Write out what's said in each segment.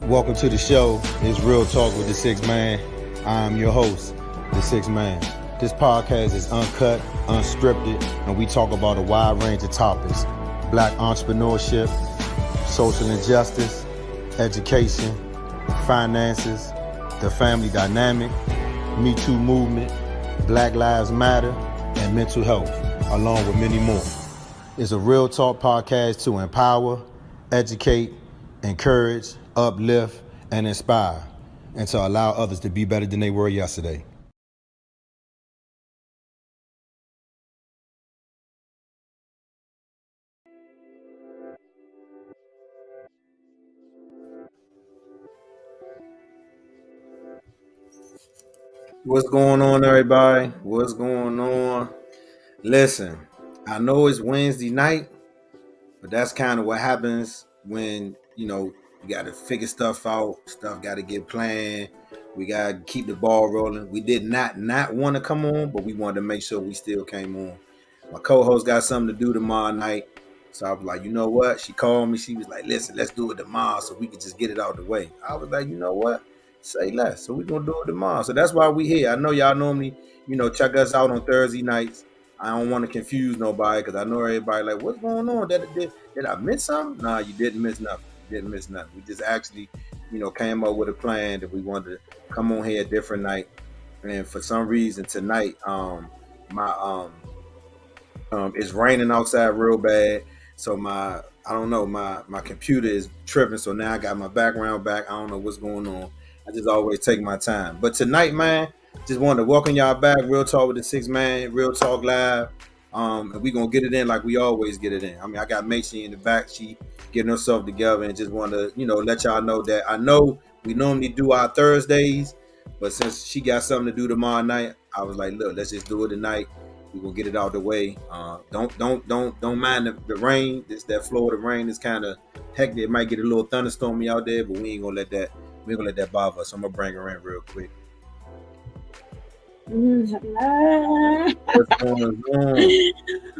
Welcome to the show. It's Real Talk with The6thman. I'm your host, The6thman. This podcast is uncut, unscripted, and we talk about a wide range of topics. Black entrepreneurship, social injustice, education, finances, the family dynamic, Me Too movement, Black Lives Matter, and mental health, along with many more. It's a Real Talk podcast to empower, educate, encourage, uplift, and inspire, and to allow others to be better than they were yesterday. What's going on, everybody? What's going on? Listen, I know it's Wednesday night, but that's kind of what happens when, you got to figure stuff out. Stuff got to get planned. We got to keep the ball rolling. We did not want to come on, but we wanted to make sure we still came on. My co-host got something to do tomorrow night. So I was like, you know what? She called me. She was like, listen, let's do it tomorrow so we can just get it out the way. I was like, you know what? Say less. So we're going to do it tomorrow. So that's why we here. I know y'all normally, check us out on Thursday nights. I don't want to confuse nobody because I know everybody like, what's going on? Did I miss something? Nah, you didn't miss nothing. You didn't miss nothing. We just actually, came up with a plan that we wanted to come on here a different night. And for some reason tonight, my it's raining outside real bad. So my computer is tripping. So now I got my background back. I don't know what's going on. I just always take my time. But tonight, man, just wanted to welcome y'all back. Real Talk with The6thman, Real Talk Live. And we gonna get it in like we always get it in. I mean, I got Amechi in the back. She getting herself together, and just want to, let y'all know that I know we normally do our Thursdays, but since she got something to do tomorrow night, I was like, look, let's just do it tonight. We gonna get it out the way. Don't mind the rain. That Florida rain is kind of hectic. It might get a little thunderstormy out there, but we ain't gonna let that bother us. So I'm gonna bring her in real quick. Hello. What's going on?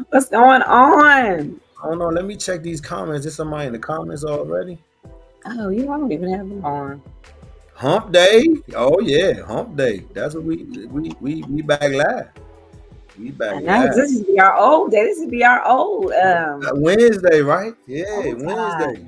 What's going on? I don't know. Let me check these comments. Is somebody in the comments already? Oh, I don't even have them on. Hump day. Oh yeah, hump day. That's what we back live. We back I know live. this would be our old day. This would be our old Wednesday, right? Yeah, old Wednesday.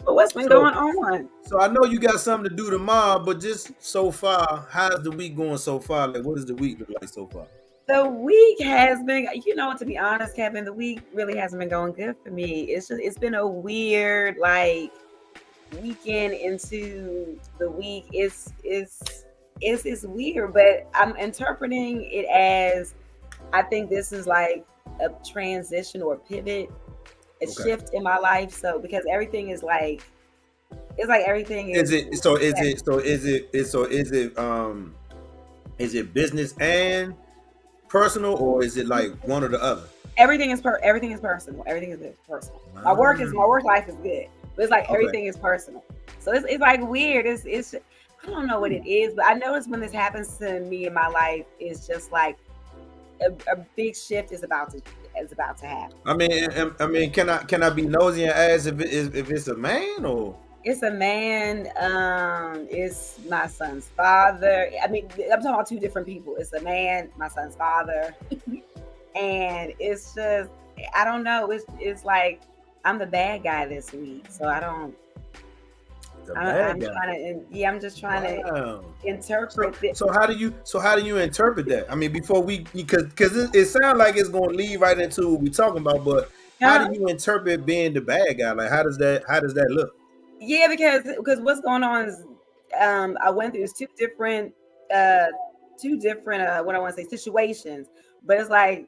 But what's been going on? So I know you got something to do tomorrow, but just so far, how's the week going so far? Like, what does the week look like so far? The week has been, to be honest, Kevin, the week really hasn't been going good for me. It's been a weird weekend into the week. It's weird, but I'm interpreting it as I think this is like a transition or a pivot, a shift in my life. So because everything is like, it's like everything is. Is it business and personal, or is it like one or the other? Everything is personal. Everything is personal. My work life is good, but it's like everything is personal. So it's like weird. It's I don't know what it is, but I notice when this happens to me in my life, it's just like a big shift is about to happen. I mean, can I be nosy and ask if it's a man or? It's a man. It's my son's father. I mean, I'm talking about two different people. It's a man, my son's father, and it's just I don't know. It's like I'm the bad guy this week, so I don't. I'm just trying to interpret it. So how do you interpret that? I mean, before because it sounds like it's going to lead right into what we're talking about, but how do you interpret being the bad guy? Like, how does that look? Yeah, because what's going on is I went through two different what I want to say situations, but it's like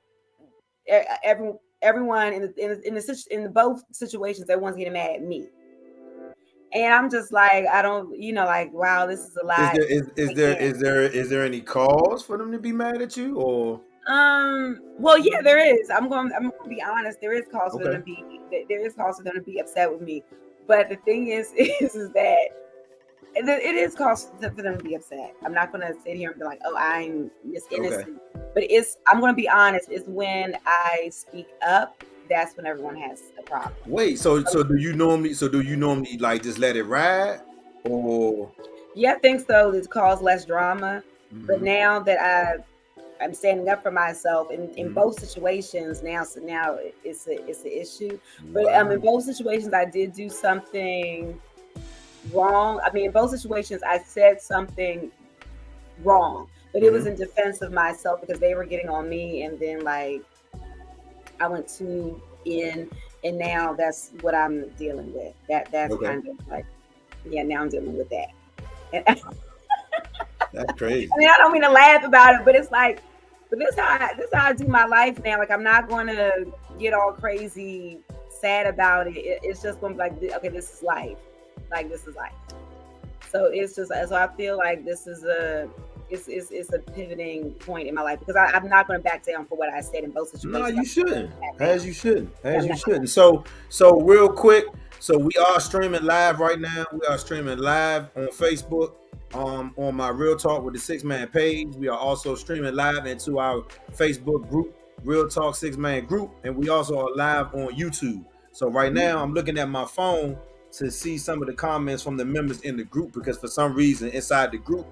everyone in both situations, everyone's getting mad at me. And I'm just like, I don't, like, wow, this is a lot. Is there any cause for them to be mad at you, or? Well, yeah, there is. I'm going to be honest. There is cause for them to be upset with me. But the thing is that it is cause for them to be upset. I'm not going to sit here and be like, oh, I'm just innocent. But I'm going to be honest. It's when I speak up that's when everyone has a problem. Wait, so do you normally like just let it ride, or? Yeah, I think so. It cause less drama. But Mhm, now that I'm standing up for myself in mhm. both situations now, so now it's an issue. But in Wow. both situations, I did do something wrong. I mean, in both situations, I said something wrong, but it was Mhm. in defense of myself because they were getting on me, and then like I went too in, and now that's what I'm dealing with. That's Okay. kind of like, yeah, now I'm dealing with that. And I That's crazy. mean, I don't mean to laugh about it, but it's like, but this how I do my life now. Like I'm not going to get all crazy sad about it. It's just going to be like, okay, this is life. Like this is life. So it's just, so I feel like this is it's a pivoting point in my life because I'm not going to back down for what I said in both No, situations. you I'm not shouldn't. going to back As down. you shouldn't. Yeah, As I'm you not. shouldn't. So real quick. So we are streaming live right now. We are streaming live on Facebook. On my Real Talk with the 6 Man page. We are also streaming live into our Facebook group, Real Talk 6 Man group, and we also are live on YouTube. So right now, I'm looking at my phone to see some of the comments from the members in the group because for some reason inside the group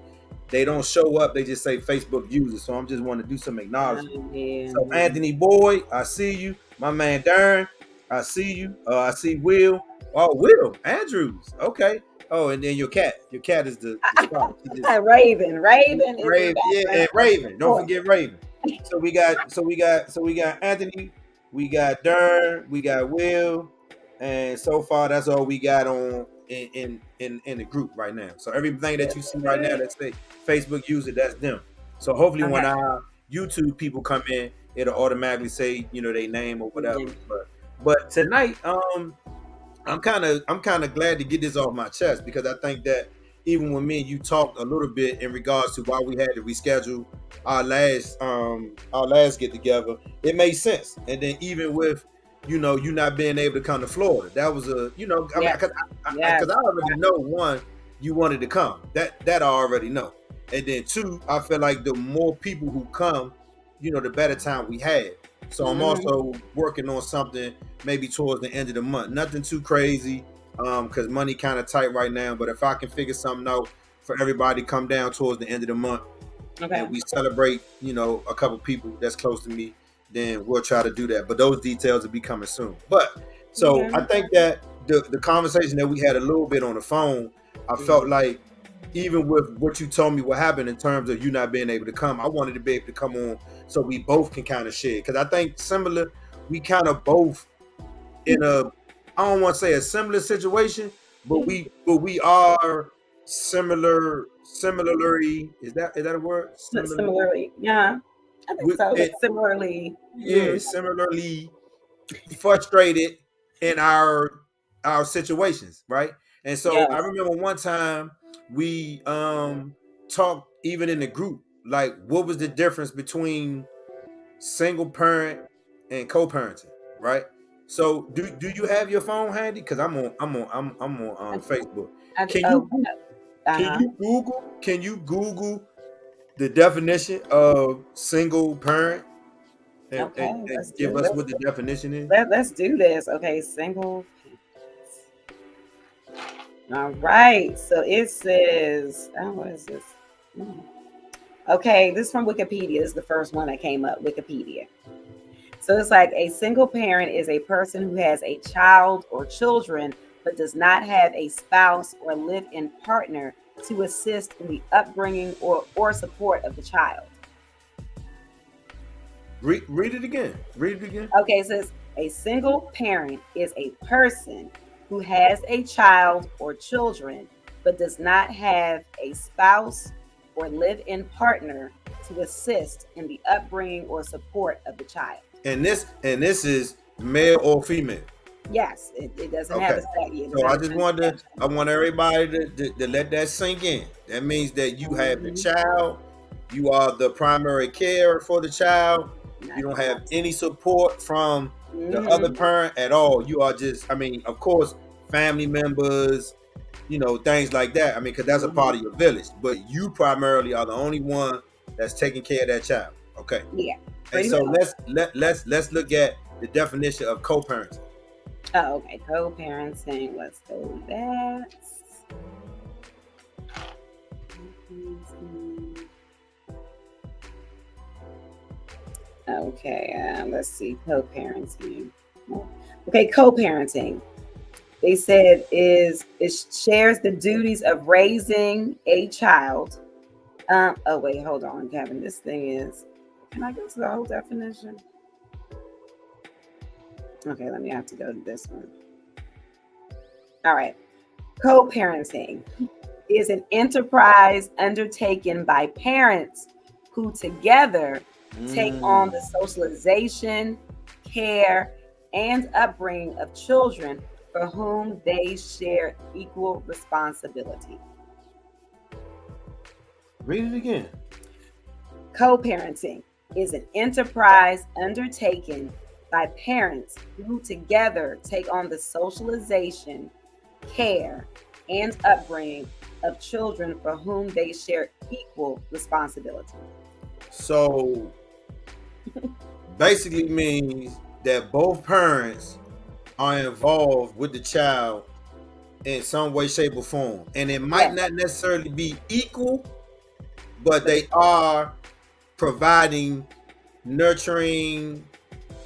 they don't show up. They just say Facebook users. So I'm just want to do some acknowledgement. Yeah, So yeah. Anthony Boyd, I see you. My man Darren, I see you. I see Will. Oh, Will Andrews. Okay. Oh, and then your cat. Your cat is the star. She just Raven is in the Raven. Yeah, and background. Raven. Of Don't course. forget Raven. So we got Anthony. We got Darren. We got Will. And so far, that's all we got on in the group right now. So everything that you see right now that say Facebook user, that's them. So hopefully, when Okay. our YouTube people come in, it'll automatically say their name or whatever. Yeah. But tonight, I'm kind of glad to get this off my chest because I think that even when me and you talked a little bit in regards to why we had to reschedule our last get together, it made sense. And then even with you not being able to come to Florida, that was I mean Yes. because Yes. I already know, one, you wanted to come, that I already know, and then two, I feel like the more people who come, the better time we have. So I'm Hmm. also working on something maybe towards the end of the month. Nothing too crazy, because money kind of tight right now. But if I can figure something out for everybody to come down towards the end of the month and Okay. we celebrate, a couple people that's close to me, then we'll try to do that. But those details will be coming soon. But so Okay. I think that the conversation that we had a little bit on the phone, I felt Mhm. like even with what you told me what happened in terms of you not being able to come, I wanted to be able to come on so we both can kind of share. Because I think similar, we kind of both in a, I don't want to say a similar situation, but we are similarly, is that a word? Similar. Similarly, yeah, I think We so. it, Similarly, yeah, similarly frustrated in our situations, right? And so I yes. remember one time we talked even in the group, like what was the difference between single parent and co-parenting, right? So do you have your phone handy? Because I'm on Facebook. Can you Oh, Goo- uh can huh. you Google the definition of single parent and, Okay, and, and let's give do us let's what the definition is? let's do this. Okay, single. All right. So it says, oh, what is this? Hmm. Okay, this is from Wikipedia. This is the first one that came up. Wikipedia. So it's like a single parent is a person who has a child or children, but does not have a spouse or live in partner to assist in the upbringing or support of the child. Read it again. Read it again. Okay, it says a single parent is a person who has a child or children, but does not have a spouse or live in partner to assist in the upbringing or support of the child. And this is male or female. Yes, it doesn't have Okay. a set yet. It doesn't So I have a just gender wanted section. I want everybody to let that sink in. That means that you have the Mm-hmm. child, you are the primary carer for the child. You don't have any support from the other Mm-hmm. parent at all. You are just, I mean, of course, family members, things like that. I mean, because that's a Mm-hmm. part of your village. But you primarily are the only one that's taking care of that child. Okay. Yeah, And pretty so much. let's look at the definition of co-parenting. Oh, okay. Co-parenting. Let's go with that. Okay, let's see. Co-parenting. Okay, co-parenting. They said is it shares the duties of raising a child. Oh wait, hold on, Kevin. This thing is. Can I go to the whole definition? Okay, let me have to go to this one. All right. Co-parenting is an enterprise undertaken by parents who together take on the socialization, care, and upbringing of children for whom they share equal responsibility. Read it again. Co-parenting is an enterprise undertaken by parents who together take on the socialization, care, and upbringing of children for whom they share equal responsibility. So basically means that both parents are involved with the child in some way, shape, or form. And it might not necessarily be equal, but they are providing nurturing,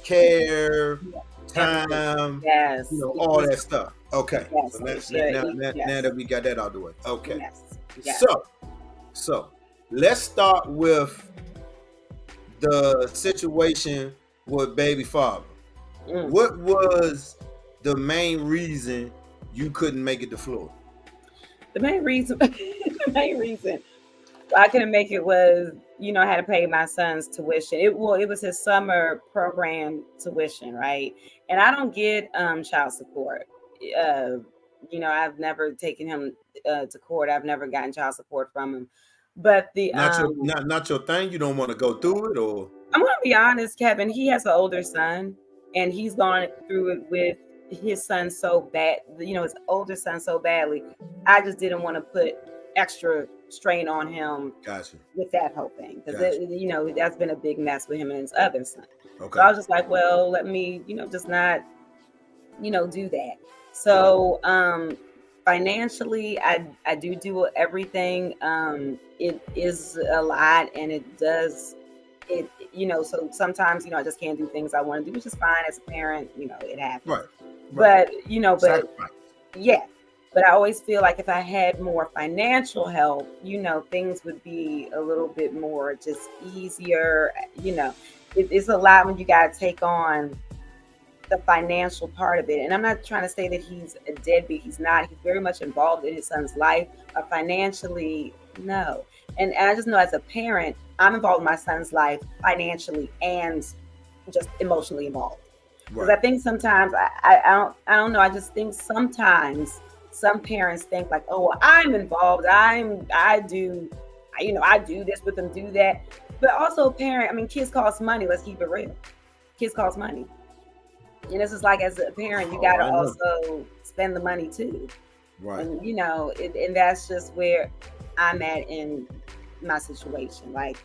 care, time, yes, all that stuff. Okay. Yes, So now that we got that out of the way. Okay. Yes. So let's start with the situation with baby father. What was the main reason you couldn't make it to Florida? The main reason I couldn't make it was, I had to pay my son's tuition. It was his summer program tuition, right? And I don't get child support. I've never taken him to court. I've never gotten child support from him. But the not your thing. You don't want to go through it, or I'm gonna be honest, Kevin. He has an older son, and he's gone through it with his son so bad. His older son so badly. I just didn't want to put extra strain on him. Gotcha. With that whole thing, because that's been a big mess with him and his other son. Okay. So I was just like, well, let me, just not, do that. So financially, I do everything. It is a lot, and it does. So sometimes, I just can't do things I want to do, which is fine as a parent, it happens. Right. But, yeah. But I always feel like if I had more financial help, things would be a little bit more just easier. It's a lot when you got to take on the financial part of it. And I'm not trying to say that he's a deadbeat. He's not. He's very much involved in his son's life. But financially, no. And I just know as a parent, I'm involved in my son's life financially and just emotionally involved. Because I think sometimes I don't know. I just think sometimes some parents think like, oh, well, I'm involved. I do this with them, do that. But also parent, kids cost money. Let's keep it real. Kids cost money. And this is like, as a parent, you got to also spend the money too. Right. And, and that's just where I'm at in my situation. Like,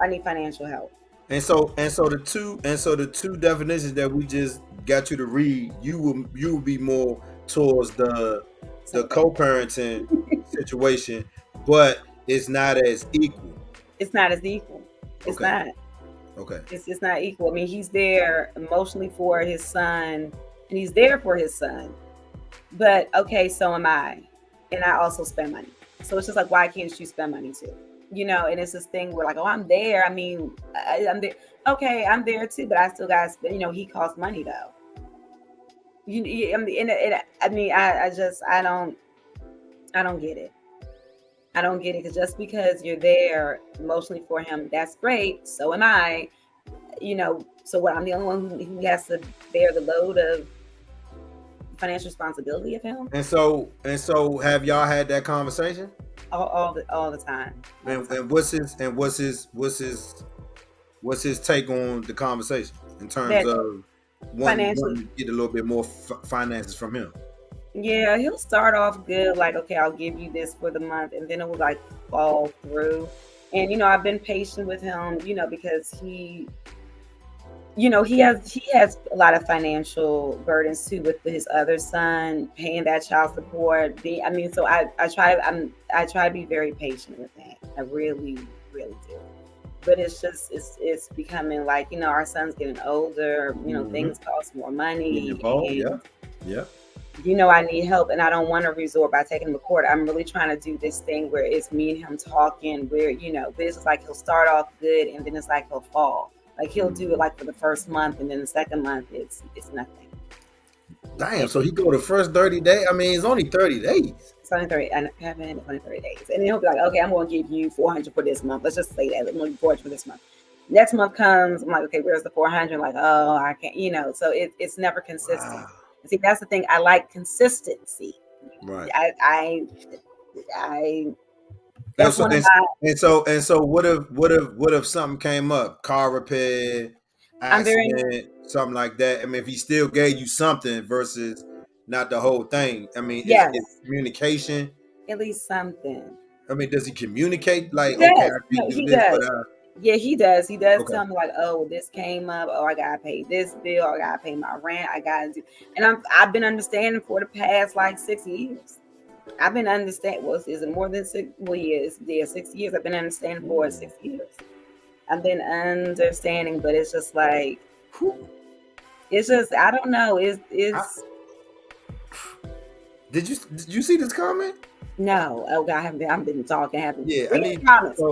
I need financial help. And so the two definitions that we just got you to read, you will be more towards the co-parenting situation, but it's not as equal. It's not as equal. It's not. Okay. It's not equal. He's there emotionally for his son, and he's there for his son. But okay, so am I, and I also spend money. So it's just like, why can't you spend money too? And it's this thing where like, oh, I'm there. I'm there. Okay, I'm there too, but I still got to spend. He costs money though. I don't get it. I don't get it, because just because you're there emotionally for him, that's great. So am I. So what? I'm the only one who has to bear the load of financial responsibility of him. And so have y'all had that conversation? All the time. And what's his take on the conversation in terms of wanting to get a little bit more finances from him? Yeah, he'll start off good, like, okay, I'll give you this for the month, and then it will like fall through. And I've been patient with him, because he he has a lot of financial burdens too with his other son paying that child support. So I try to be very patient with that. I really, really do. But it's becoming like, our son's getting older. Mm-hmm. Things cost more Getting money, involved. Yeah. and Yeah. I need help, and I don't want to resort by taking him to court. I'm really trying to do this thing where it's me and him talking, where, this is like he'll start off good and then it's like he'll fall. Like he'll do it Mm-hmm. like for the first month, and then the second month it's nothing. Damn. And So he go the first 30 days. I mean, it's only 30 days. it's only 30, and Kevin, it's only 30 days. And then he'll be like, okay, I'm going to give you 400 for this month. Let's just say that. I'm going to give you 400 for this month. Next month comes, I'm like, okay, where's the 400? Like, oh, I can't, so it's never consistent. Wow. See, that's the thing. I like consistency. Right. I And that's so one of and, my. and so what if something came up, car repair, I'm very accident, something like that? I mean, if he still gave you something versus not the whole thing. I mean, is yes, communication? at least something. I mean, does he communicate He like, okay, does. I No, can't do he this, but does. Yeah, he does. He does okay. tell me like, oh, well, this came up. Oh, I gotta pay this bill. I gotta pay my rent. I gotta do, and I've been understanding for the past like 6 years. I've been understanding. Well, is it more than six? Well, yeah, 6 years. I've been understanding for Ooh. 6 years. I've been understanding, but it's just like Whew. it's just I don't know. It's I, it's did you see this comment? no. Oh God, I haven't been talking. I haven't Yeah, I read the need comments.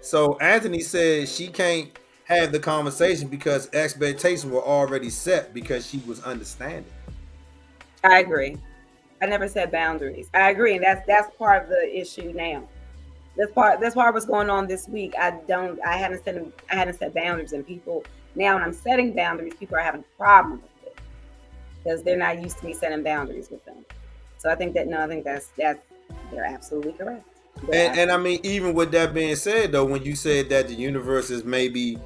so Anthony said she can't have the conversation because expectations were already set because she was understanding. I agree. I never set boundaries. I agree, and that's part of the issue now. That's part of what's going on this week. I hadn't set boundaries, and people now when I'm setting boundaries, people are having a problem with it because they're not used to me setting boundaries with them. So I think that no, I think that's they're absolutely correct. They're And I absolutely mean, even with that being said, though, when you said that the universe is maybe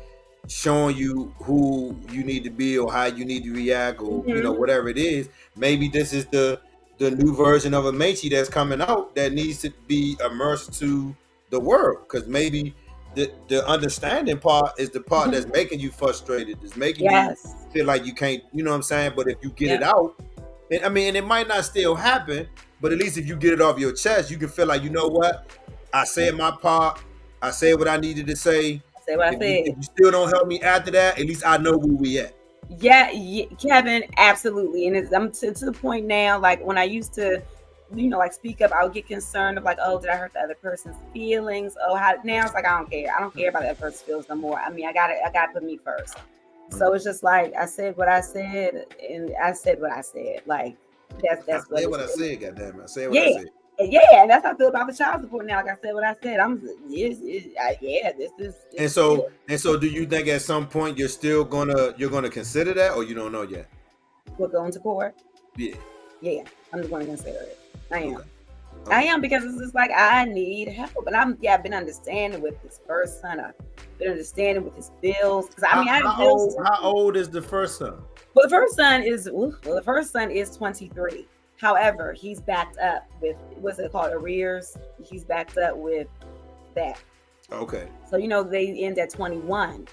showing you who you need to be or how you need to react or hmm whatever it is, maybe this is the new version of Amechi that's coming out that needs to be immersed to the world because maybe the understanding part is the part that's making you frustrated, is making you yes. feel like you can't, you know what I'm saying? But if you get it Yep. out, and I mean, and it might not still happen, but at least if you get it off your chest, you can feel like, you know what? I said my part. I said what I needed to say. I say what I If said. you still don't help me after that, at least I know where we at. Yeah, Kevin, absolutely. And I'm to the point now, like when I used to, like speak up, I would get concerned of like, oh, did I hurt the other person's feelings? Oh, how now it's like I don't care. I don't care about the other person's feelings no more. I mean, I gotta put me first. So it's just like I said what I said, and I said what I said. Like I that's what said it's. what I said, goddamn it. I said what I Yeah. said. Yeah, and that's how I feel about the child support now. Like I said, what I said, yeah, this And is it. so do you think at some point you're gonna consider that or you don't know yet? We're going to court. Yeah. Yeah, I'm going to consider it. I am. Okay. I Okay. am because it's just like I need help, and I've been understanding with his first son. I've been understanding with his bills because I How, mean I have how bills old how too. old is the first son? The first son is 23. However, he's backed up with what's it called arrears. He's backed up with that. Okay. So they end at 21.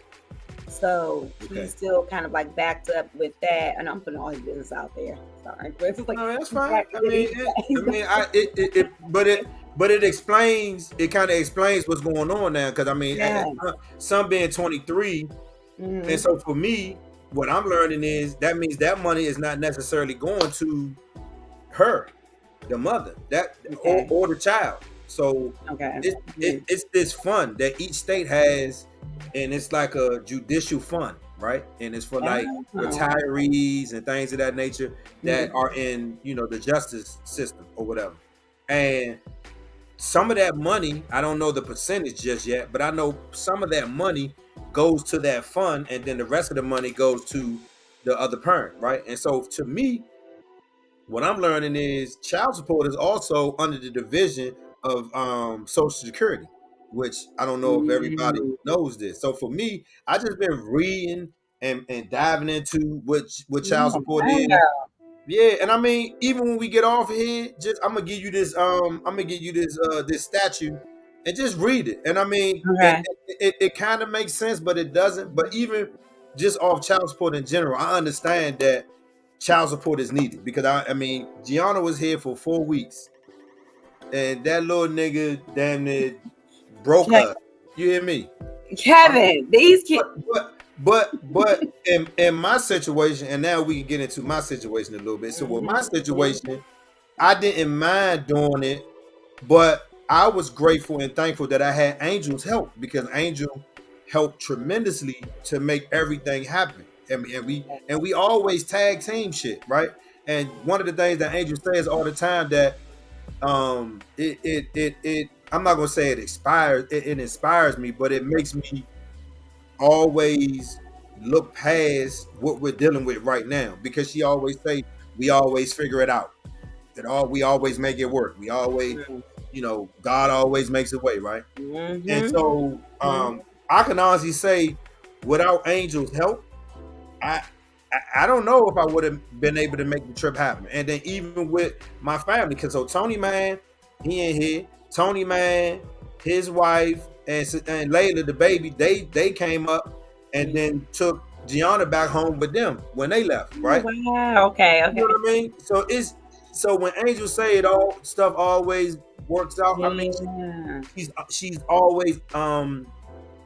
So Okay. he's still kind of like backed up with that, and I'm putting all his business out there. Sorry, but it's just like No, that's he's fine. back. I mean, but it explains. It kind of explains what's going on now. Because I mean, Yeah. some being 23, and hmm so for me, what I'm learning is that means that money is not necessarily going to her, the mother, that Okay. or the child. So Okay. it's this fund that each state has, and it's like a judicial fund, right? And it's for like Oh. retirees and things of that nature that Mhm. are in the justice system or whatever. And some of that money, I don't know the percentage just yet, but I know some of that money goes to that fund, and then the rest of the money goes to the other parent, right? And so to me, what I'm learning is child support is also under the division of Social Security, which I don't know if everybody Mm. knows this. So for me, I just been reading and diving into what child Oh, support is. wow. Yeah, and I mean, even when we get off here, just I'm gonna give you this statue and just read it. And I mean, it Okay. it, it kind of makes sense, but it doesn't. But even just off child support in general, I understand that child support is needed because I mean, Gianna was here for 4 weeks, and that little nigga damn near broke Ke- us. You hear me? Kevin, these kids. But in my situation, and now we can get into my situation a little bit. So with my situation, I didn't mind doing it, but I was grateful and thankful that I had Angel's help because Angel helped tremendously to make everything happen. And we always tag team shit, right? And one of the things that Angel says all the time that it I'm not gonna say it inspires me, but it makes me always look past what we're dealing with right now because she always say we always figure it out. We always make it work. We always, God always makes a way, right? And Mm-hmm. so I can honestly say without Angel's help, I I don't know if I would have been able to make the trip happen. And then even with my family, because so Tony man, he ain't here. Tony man, his wife, and Layla, the baby, they came up and then took Gianna back home with them when they left, Oh, right? wow. Okay. You know Okay. what I mean? So when Angel say it all stuff always works out. I mean, Yeah. she's always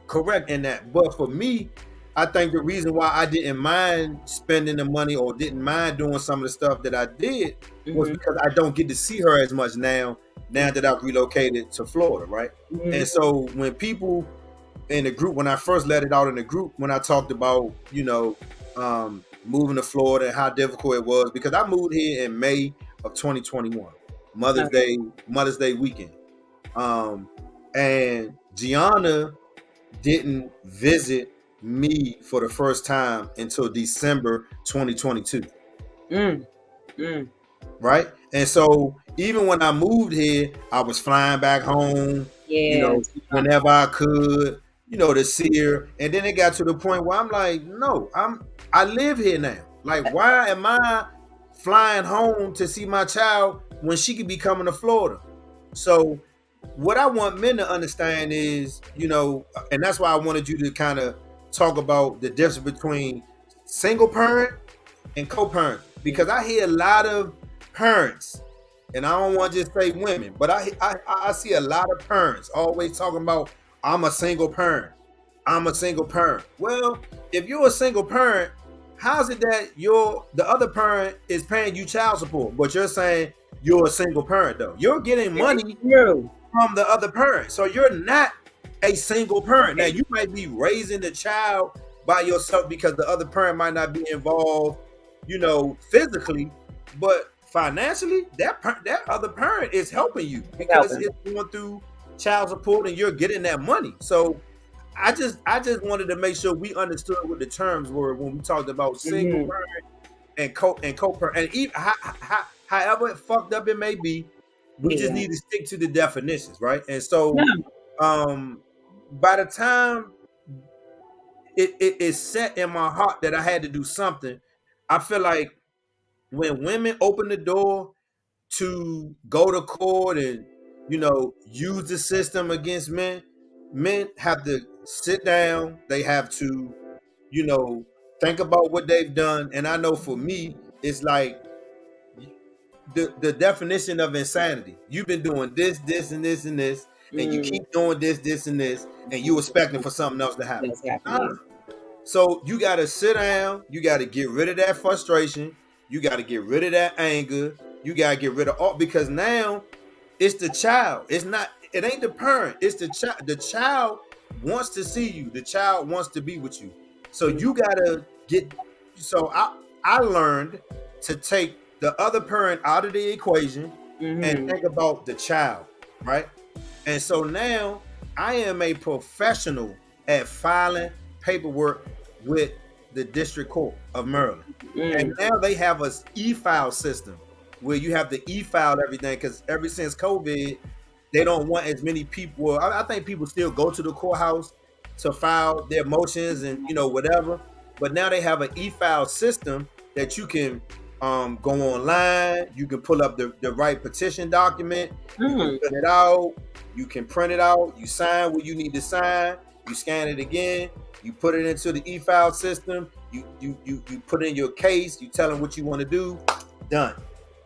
correct in that. But for me, I think the reason why I didn't mind spending the money or didn't mind doing some of the stuff that I did was Mm-hmm. because I don't get to see her as much now that I've relocated to Florida, right? Mm-hmm. And so when people in the group, when I first let it out in the group, when I talked about, moving to Florida and how difficult it was, because I moved here in May of 2021, Mother's Okay. Day weekend. And Gianna didn't visit me for the first time until December 2022. Mm. Mm. Right? And so even when I moved here, I was flying back home, Yeah. whenever I could, to see her. And then it got to the point where I'm like, no, I live here now. Like, why am I flying home to see my child when she could be coming to Florida? So what I want men to understand is, and that's why I wanted you to kind of talk about the difference between single parent and co-parent, because I hear a lot of parents, and I don't want to just say women, but I see a lot of parents always talking about I'm a single parent. I'm a single parent. Well, if you're a single parent, how's it that the other parent is paying you child support, but you're saying you're a single parent though? You're getting Very money true. from the other parent. So you're not a single parent. Now you might be raising the child by yourself because the other parent might not be involved, physically, but financially, that other parent is helping you It's because helping. it's going through child support and you're getting that money. So I just wanted to make sure we understood what the terms were when we talked about single Mm-hmm. parent and co-parent, and even however fucked up it may be, we just Yeah. need to stick to the definitions, right? And so, No. um, by the time it is set in my heart that I had to do something, I feel like when women open the door to go to court and use the system against men, men have to sit down. They have to you know, think about what they've done. And I know for me, it's like the definition of insanity. You've been doing this, this, and this, and this, and you Mm. keep doing this, this, and this, and you expecting for something else to happen. That's Nah. happening. So you got to sit down. You got to get rid of that frustration. You got to get rid of that anger. You got to get rid of all, because now it's the child. It's not. It ain't the parent. It's the child. The child wants to see you. The child wants to be with you. So you gotta get. So I learned to take the other parent out of the equation and Mm-hmm. think about the child, right? And so now I am a professional at filing paperwork with the District Court of Maryland. And Mm. now they have a e-file system where you have to e-file everything, because ever since COVID, they don't want as many people. Well, I think people still go to the courthouse to file their motions and whatever. But now they have an e-file system that you can go online. You can pull up the right petition document. You can Mm. fill it out. You can print it out. You sign what you need to sign, you scan it again, you put it into the e-file system, you put in your case, you tell them what you want to do, done.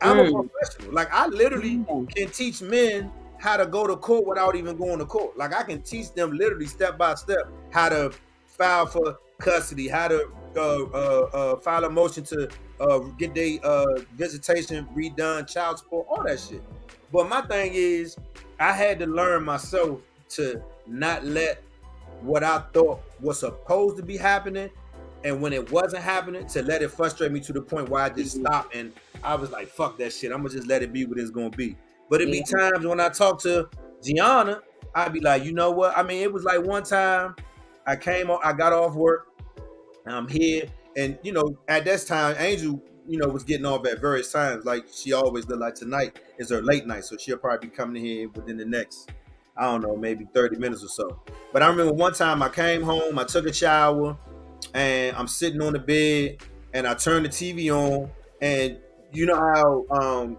I'm a Mm. professional. Like I literally Yeah. can teach men how to go to court without even going to court. Like I can teach them literally step by step how to file for custody, how to file a motion to get their visitation redone, child support, all that shit. But my thing is, I had to learn myself to not let what I thought was supposed to be happening, and when it wasn't happening, to let it frustrate me to the point where I just Mhm. stopped and I was like, "Fuck that shit! I'm gonna just let it be what it's gonna be." But it be Yeah. times when I talk to Gianna, I'd be like, "You know what? I mean, it was like one time I got off work, and I'm here, and at this time, Angel, was getting off at various times. Like she always did. Like tonight is her late night, so she'll probably be coming here within the next, I don't know, maybe 30 minutes or so. But I remember one time I came home, I took a shower, and I'm sitting on the bed, and I turned the TV on, and you know how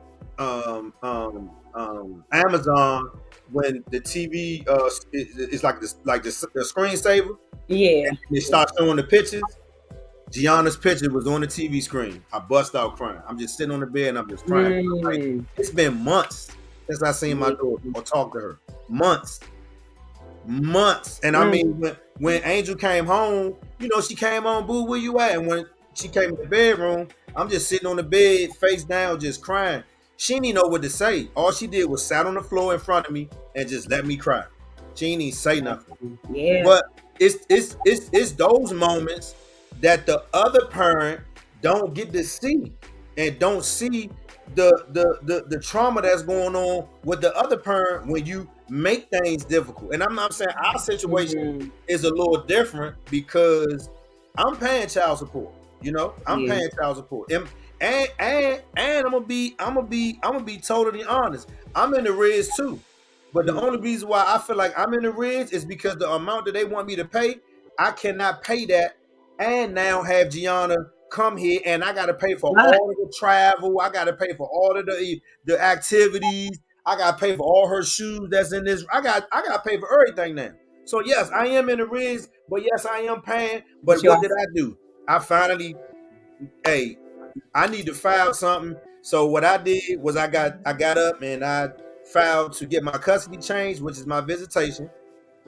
Amazon, when the TV is like the screensaver, Yeah. and they start showing the pictures. Gianna's picture was on the TV screen. I bust out crying. I'm just sitting on the bed and I'm just crying. Like, Mm. it's been months since I seen my Yeah. daughter or talked to her. Months, months. And I Mm. mean, when Angel came home, she came on, boo, where you at? And when she came in the bedroom, I'm just sitting on the bed, face down, just crying. She didn't even know what to say. All she did was sat on the floor in front of me and just let me cry. She didn't even say nothing. Yeah. But it's those moments that the other parent don't get to see, and don't see the trauma that's going on with the other parent when you make things difficult. And I'm not saying our situation Mhm. is a little different because I'm paying child support. I'm Yeah. paying child support. And I'm gonna be totally honest. I'm in the red too. But the only reason why I feel like I'm in the red is because the amount that they want me to pay, I cannot pay that, and now have Gianna come here, and I got to pay for But all of the travel. I got to pay for all of the activities. I got to pay for all her shoes that's in this. I got to pay for everything now. So yes, I am in the red, but yes, I am paying. but But you what also did I do? I finally, hey, I need to file something. So what I did was I got up and I filed to get my custody changed, which is my visitation.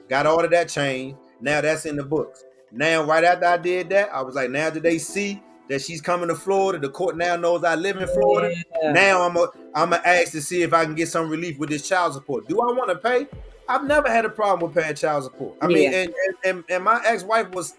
Got all of that changed. Now that's in the books. Now, right after I did that, I was like, now that they see that she's coming to Florida, the court now knows I live in Florida. yeah. Now I'm gonna ask to see if I can get some relief with this child support. Do I want to pay? I've never had a problem with paying child support. I mean, Yeah. and my ex-wife was,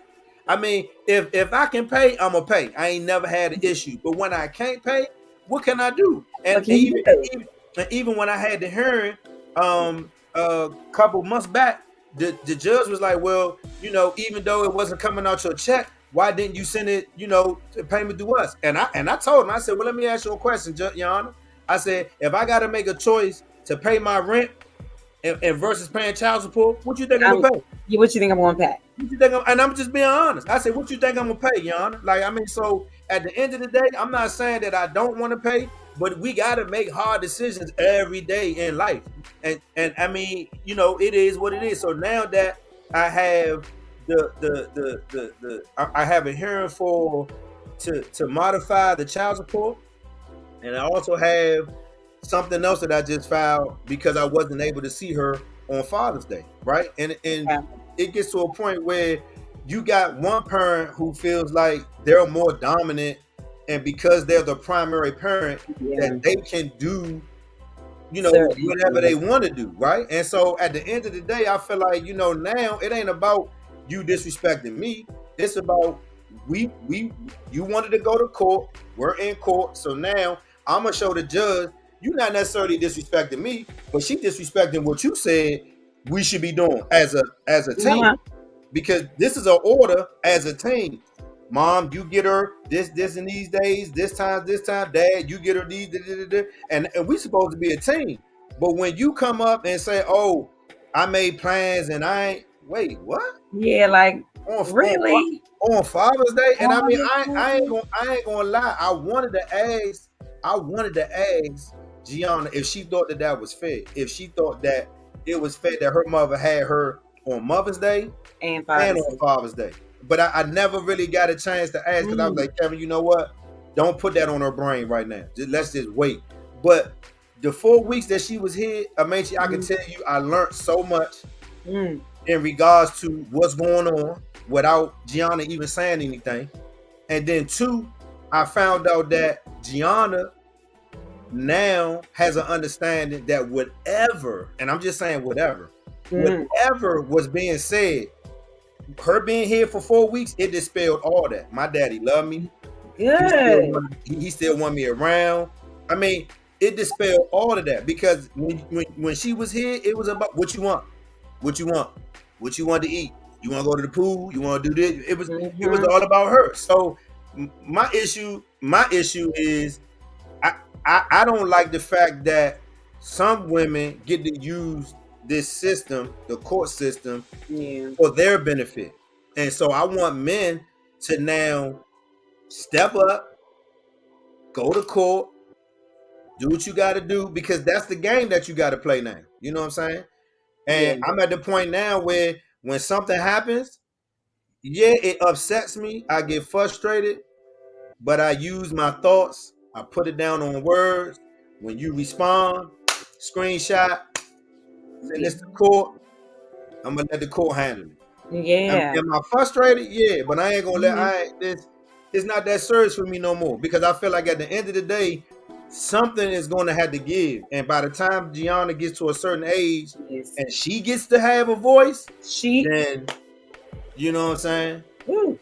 I mean, if I can pay, I'm gonna pay. I ain't never had an issue. But when I can't pay, what can I do? And What can you even do? even when I had the hearing, a couple months back, the judge was like, well, even though it wasn't coming out your check, why didn't you send it, to payment to us? And I told him, I said, well, let me ask you a question, Your Honor. I said, if I got to make a choice to pay my rent and versus paying child support, what you think I'm Um, gonna pay? what you think I'm going to pay? What you think and I'm just being honest. I said, what you think I'm gonna pay, Your Honor? Like, I mean, so at the end of the day, I'm not saying that I don't want to pay, but we gotta make hard decisions every day in life. And I mean, it is what it is. So now that I have I have a hearing for to modify the child support, and I also have something else that I just filed because I wasn't able to see her on Father's Day, right? And Yeah. it gets to a point where you got one parent who feels like they're more dominant, and because they're the primary parent, Yeah. that they can do Certain whatever they things. want to do, right? And so at the end of the day, I feel like now it ain't about you disrespecting me. It's about we you wanted to go to court. We're in court, so now I'm gonna show the judge you're not necessarily disrespecting me, but she disrespecting what you said we should be doing as a team, Uh-huh. because this is an order as a team. Mom, you get her this and these days, this time, this time. Dad, you get her these, da, da, da, da. And we supposed to be a team. But when you come up and say, "Oh, I made plans and I ain't," wait, what? Yeah, like On on, really? on Father's Day? And I mean, Honestly? I ain't gonna lie. I wanted to ask Gianna if she thought that was fair. If she thought that it was fair that her mother had her on Mother's Day And and Father's on Day. Father's Day. But I never really got a chance to ask because I was Mm, like, Kevin, you know what? Don't put that on her brain right now. Let's just wait. But the 4 weeks that she was here, Amechi, I can mm, tell you I learned so much mm, in regards to what's going on without Gianna even saying anything. And then two, I found out that Gianna now has an understanding that whatever, and I'm just saying mm. whatever was being said, her being here for 4 weeks, it dispelled all that. My daddy loved me. Good. He still want me around. I mean, it dispelled all of that because when she was here, it was about what you want, what you want, what you want to eat. You want to go to the pool. You want to do this. It was Mm-hmm. all about her. So my issue is I, I don't like the fact that some women get to use this system, the court system, Yeah. for their benefit. And so I want men to now step up, go to court, do what you got to do because that's the game that you got to play now. You know what I'm saying? And Yeah. I'm at the point now where when something happens, yeah, it upsets me. I get frustrated, but I use my thoughts. I put it down on words. When you respond, screenshot, send Yeah. this to court. I'm gonna let the court handle it. Yeah. Am I frustrated? Yeah, but I ain't gonna let. Hmm. I ain't, this. It's not that serious for me no more because I feel like at the end of the day, something is going to have to give. And by the time Gianna gets to a certain age Yes. and she gets to have a voice, She. then you know what I'm saying. Woo.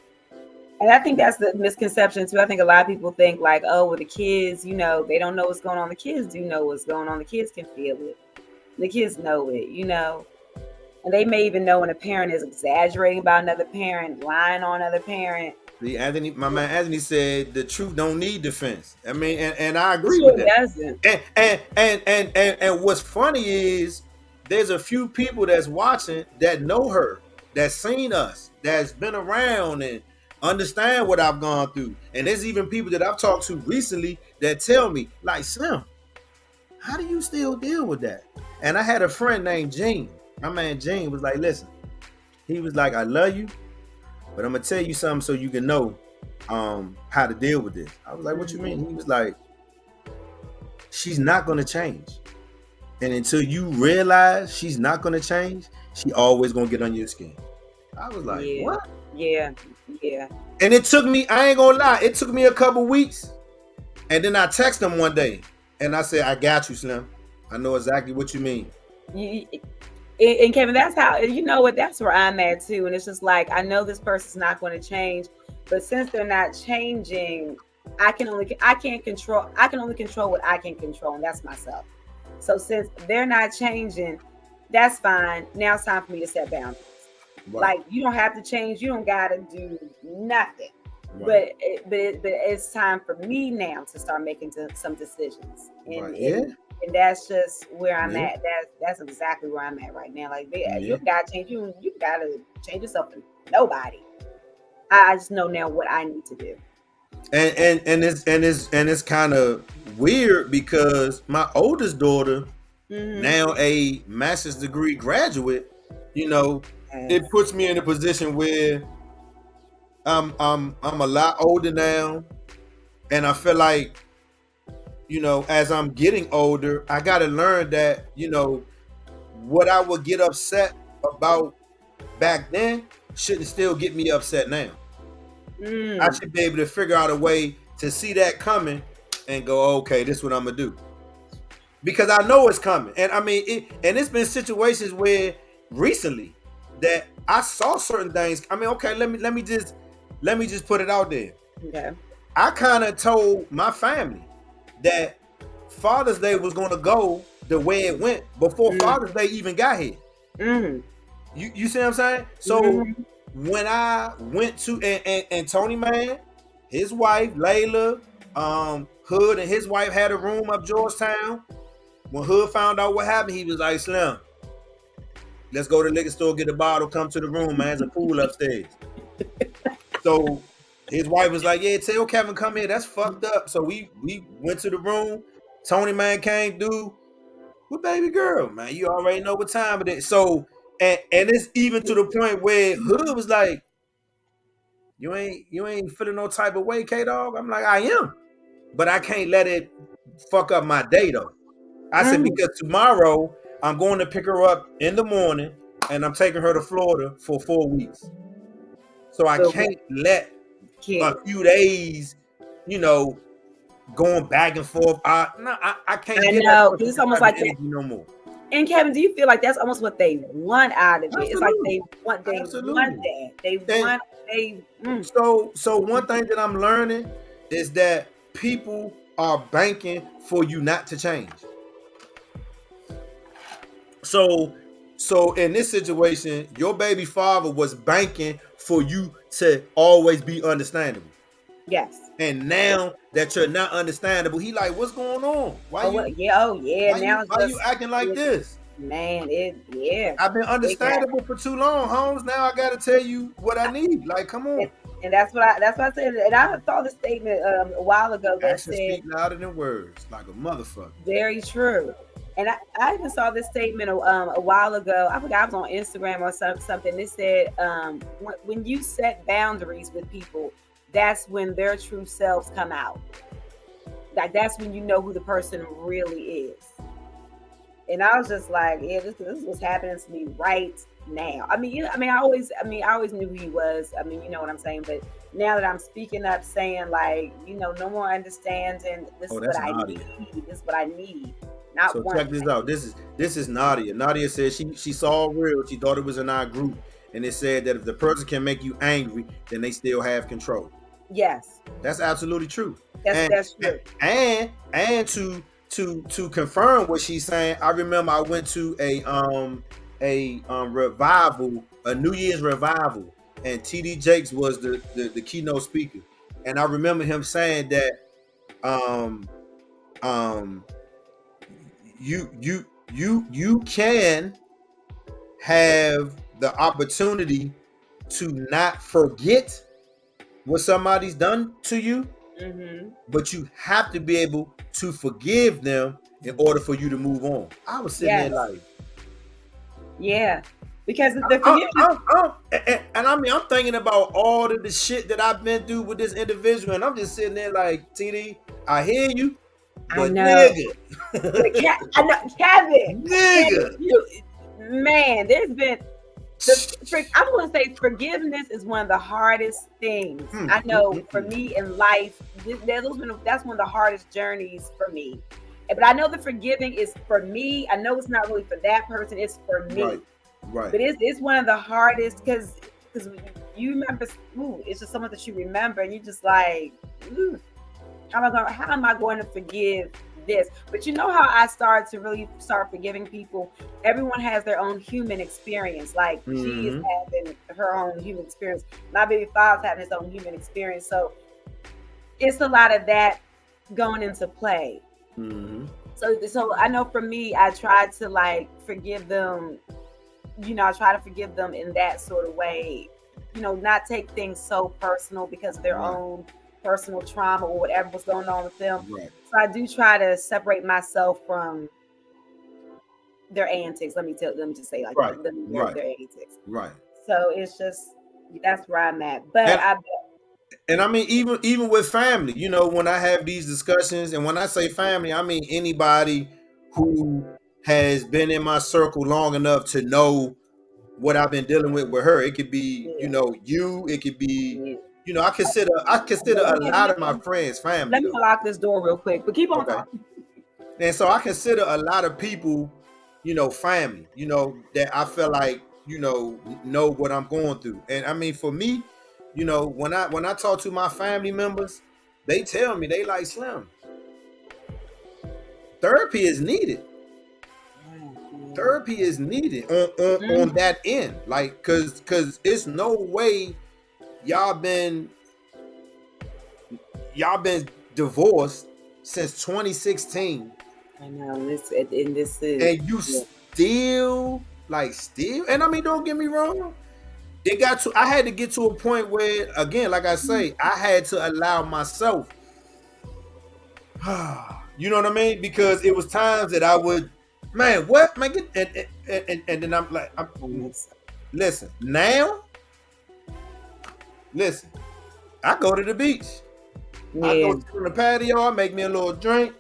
And I think that's the misconception too. I think a lot of people think like, oh, well, the kids, they don't know what's going on. The kids do know what's going on. The kids can feel it. The kids know it. And they may even know when a parent is exaggerating about another parent, lying on another parent. See, Anthony, my man Anthony said the truth don't need defense. I mean, and I It agree with sure that. doesn't. And what's funny is there's a few people that's watching that know her, that's seen us, that's been around and understand what I've gone through. And there's even people that I've talked to recently that tell me, like, Slim, how do you still deal with that? And I had a friend named Gene. My man Gene was like, listen, he was like, I love you, but I'm gonna tell you something so you can know how to deal with this. I was like, what you mean? He was like, she's not gonna change. And until you realize she's not gonna change, she always gonna get on your skin. I was like, Yeah. what? Yeah. Yeah. And it took me, I ain't gonna lie, it took me a couple weeks. And then I text him one day and I said, I got you, Slim. I know exactly what you mean. You, and Kevin, that's how that's where I'm at too. And it's just like I know this person's not going to change, but since they're not changing, I can only control what I can control, and that's myself. So since they're not changing, that's fine. Now it's time for me to set boundaries. Right, Like you don't have to change, you don't gotta do nothing. right, But it's time for me now to start making some decisions, right. and Yeah, and that's just where I'm yeah, at. That's exactly where I'm at right now. Like yeah. you gotta change. You gotta change yourself for nobody. I just know now what I need to do. And it's kind of weird because my oldest daughter, Hmm. now a master's degree graduate, you know, Yes. it puts me in a position where I'm a lot older now, and I feel like, as I'm getting older, I got to learn that, what I would get upset about back then shouldn't still get me upset now. I Mm. should be able to figure out a way to see that coming and go, okay, this is what I'm gonna do. Because I know it's coming. And I mean it's been situations where recently that I saw certain things. I mean, okay, let me just put it out there. Okay. I kind of told my family that Father's Day was gonna go the way it went before Mm. Father's Day even got here. Mm. You see what I'm saying? So Mm. when I went to and Tony Man, his wife Layla, Hood and his wife had a room up Georgetown. When Hood found out what happened, he was like, Slim, let's go to the liquor store, get a bottle, come to the room, man. There's a pool upstairs. So his wife was like, yeah, tell Kevin come here. That's fucked up. So we went to the room. Tony Man came through with baby girl, man. You already know what time it is. So And it's even to the point where Hood was like, you ain't feeling no type of way, K Dog. I'm like, I am, but I can't let it fuck up my day though. I said Mm. because tomorrow I'm going to pick her up in the morning and I'm taking her to Florida for 4 weeks. So I So can't let a kid. few days, you know, going back and forth. I can't I give that know, person because it's that almost type of like that. energy no more. And Kevin, do you feel like that's almost what they want out of it? It's like Absolutely. they want Absolutely. that. They And want they. Mm. so one thing that I'm learning is that people are banking for you not to change. So so in this situation, your baby father was banking for you to always be understandable. Yes. And now that you're not understandable, he like, what's going on? Why Oh, what? you Yeah. Oh, yeah. Now it's why you just acting like it, this? man. It yeah. I've been It got understandable for too long, Holmes. Now I gotta tell you what I need. Like, come and, on. and that's what I said. And I saw the statement a while ago that Actions said speak louder than words, like a motherfucker. very true. And I even saw this statement a while ago. I forgot I was on Instagram or something. It said when you set boundaries with people, that's when their true selves come out. Like that's when you know who the person really is. And I was just like, yeah, this is what's happening to me right now. I mean, I always knew who he was. I mean, you know what I'm saying. But now that I'm speaking up, saying like, no more understanding. This Oh, is what that's I Nadia. need. This is what I need. Not So one check this out. This is Nadia. Nadia said she saw real. She thought it was in our group, and it said that if the person can make you angry, then they still have control. Yes, That's absolutely true. that's And that's true. and to confirm what she's saying, I remember I went to a revival, a New Year's revival, and TD Jakes was the keynote speaker. And I remember him saying that um um you can have the opportunity to not forget what somebody's done to you, Hmm. but you have to be able to forgive them in order for you to move on. I was sitting there Yes, like, yeah, because the forgiveness. and I mean, I'm thinking about all of the shit that I've been through with this individual, and I'm just sitting there like, TD, I hear you, I but know, nigga, but I know, Kevin, nigga, you man, there's been I'm going to say forgiveness is one of the hardest things. mm, I mm, know mm, for mm. me in life, that's one of the hardest journeys for me. But I know the forgiving is for me. I know it's not really for that person. It's for Right, me. right, But it's one of the hardest because you remember. Ooh, it's just someone that you remember, and you just like, ooh, how am I going to forgive this? But you know how I started to really start forgiving people? Everyone has their own human experience. Like she is mm-hmm, having her own human experience. My baby father's having his own human experience. So it's a lot of that going into play. mm-hmm. So I know for me, I try to like forgive them. I try to forgive them in that sort of way. Not take things so personal because of their Right, own personal trauma or whatever was going on with them. right, So I do try to separate myself from their antics. Let me just say it like right, that. right, Their antics. right. So it's just that's where I'm at. But And I and I mean, even with family, when I have these discussions, and when I say family, I mean anybody who has been in my circle long enough to know what I've been dealing with her. It could be, yeah, you. It could be, yeah. I consider a lot of my friends family Let me though. lock this door real quick. But keep on Okay, talking. and so I consider a lot of people, family. That I feel like know what I'm going through. And I mean, for me, when I talk to my family members, they tell me they like Slim. Therapy is needed. Therapy is needed on Mm, that end, like, cause it's no way y'all been y'all been divorced since 2016, I know this is and you yeah. still, and I mean, don't get me wrong, I had to get to a point where, again, like I say, I had to allow myself, you know what I mean, because it was times that I would Man, what man? And then I'm like, Goodness. listen now. Listen, I go to the beach. I go Yeah, sit on the patio. I make me a little drink.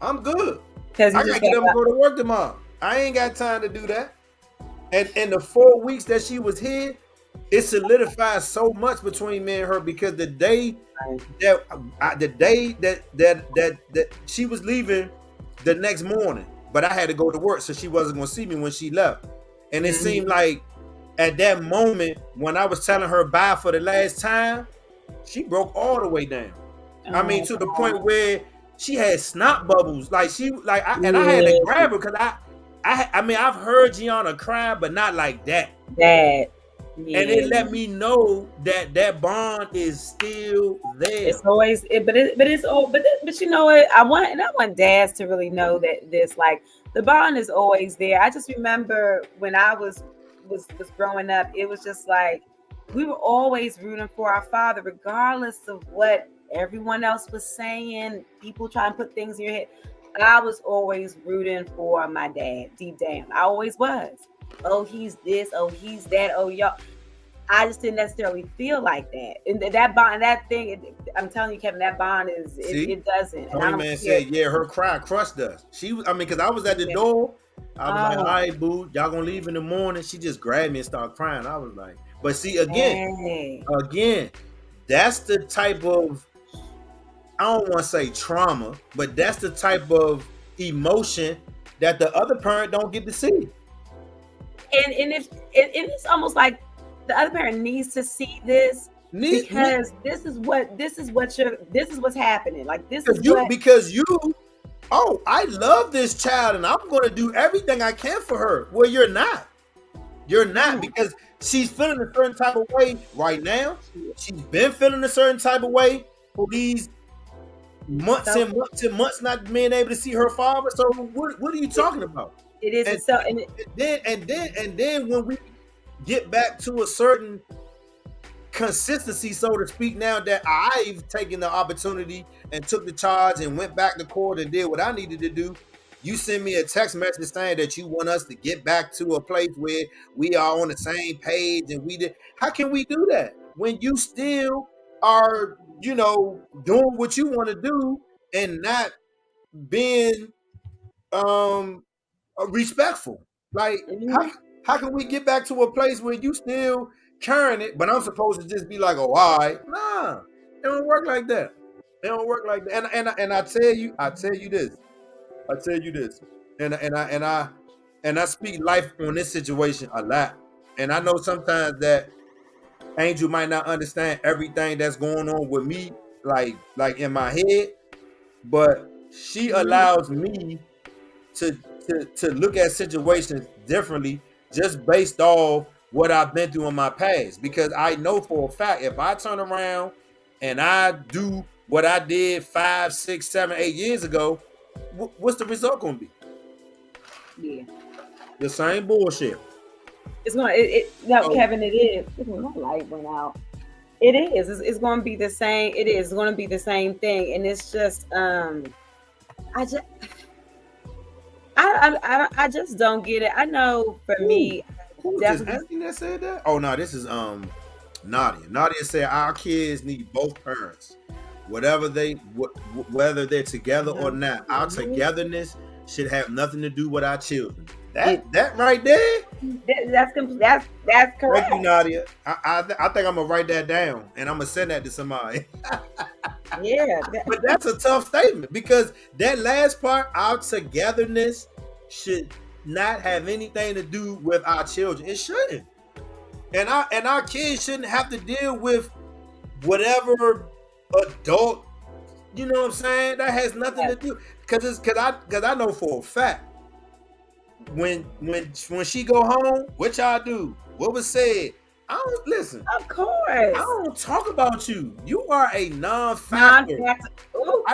I'm good. because you I gotta just get got up and go to work tomorrow. I ain't got time to do that. And in the 4 weeks that she was here, it solidified so much between me and her because that the day that she was leaving the next morning, but I had to go to work, so she wasn't gonna see me when she left. And it seemed Mhm. like at that moment when I was telling her bye for the last time, she broke all the way down. I mean, Oh, to the God. point where she had snot bubbles. Like she like I had to Yeah, grab her because I mean I've heard Gianna cry, but not like that. that. And it Yeah. let me know that that bond is still there. It's always, but it's all, but you know what? I want dads to really know that this, like, the bond is always there. I just remember when I was growing up, it was just like we were always rooting for our father, regardless of what everyone else was saying. People try and put things in your head. I was always rooting for my dad deep down. I always was. Oh, he's this. Oh, he's that. Oh, y'all. I just didn't necessarily feel like that. And that bond, that thing, I'm telling you, Kevin, that bond is, See, it doesn't. And I Tony don't Man care. said, yeah, her cry crushed us. She was, I mean, because I was at the Yeah. door. I was like, all Oh, right, boo, y'all gonna leave in the morning. She just grabbed me and started crying. I was like, but see, again, hey. again, that's the type of, I don't want to say trauma, but that's the type of emotion that the other parent don't get to see. And if it's almost like the other parent needs to see this, because this is what's happening. Like, this is what. because you, oh, I love this child and I'm gonna do everything I can for her. Well, you're not. You're not Mm, because she's feeling a certain type of way right now. She's been feeling a certain type of way for these months so and months and months not being able to see her father. So what are you it, talking about? it is. And, It's so, and it, and then when we get back to a certain consistency, so to speak, now that I've taken the opportunity and took the charge and went back to court and did what I needed to do, you send me a text message saying that you want us to get back to a place where we are on the same page and we did. How can we do that when you still are, doing what you want to do and not being um respectful? Like how mhm. how can we get back to a place where you still carrying it, but I'm supposed to just be like, oh, all right? Nah, it don't work like that. It don't work like that. And I tell you this, and I speak life on this situation a lot. And I know sometimes that Angel might not understand everything that's going on with me, like in my head, but she Mhm. allows me to to look at situations differently just based off what I've been through in my past. Because I know for a fact if I turn around and I do what I did 5, 6, 7, 8 years ago, what's the result gonna be? Yeah. The same bullshit. It's going. No, So Kevin, it is. My light went out. It is. It's going to be the same. It is going to be the same thing, and it's just. I just. I just don't get it. I know for who me, who was this definitely. Anthony that said that? Oh no, this is Nadia. Nadia said our kids need both parents, whether they're together or not. Our Mhm. togetherness should have nothing to do with our children. It, That right there. that's Thank you, correct. Nadia. I think I'm gonna write that down and I'm gonna send that to somebody. Yeah. But that's a tough statement because that last part, our togetherness, should not have anything to do with our children. It shouldn't. And our kids shouldn't have to deal with whatever adult, you know what I'm saying? That has nothing Yes, to do because I know for a fact when she go home, what y'all do? What was said? I don't listen. of I course. don't talk about you. You are a non-factor. Non-factor. Ooh,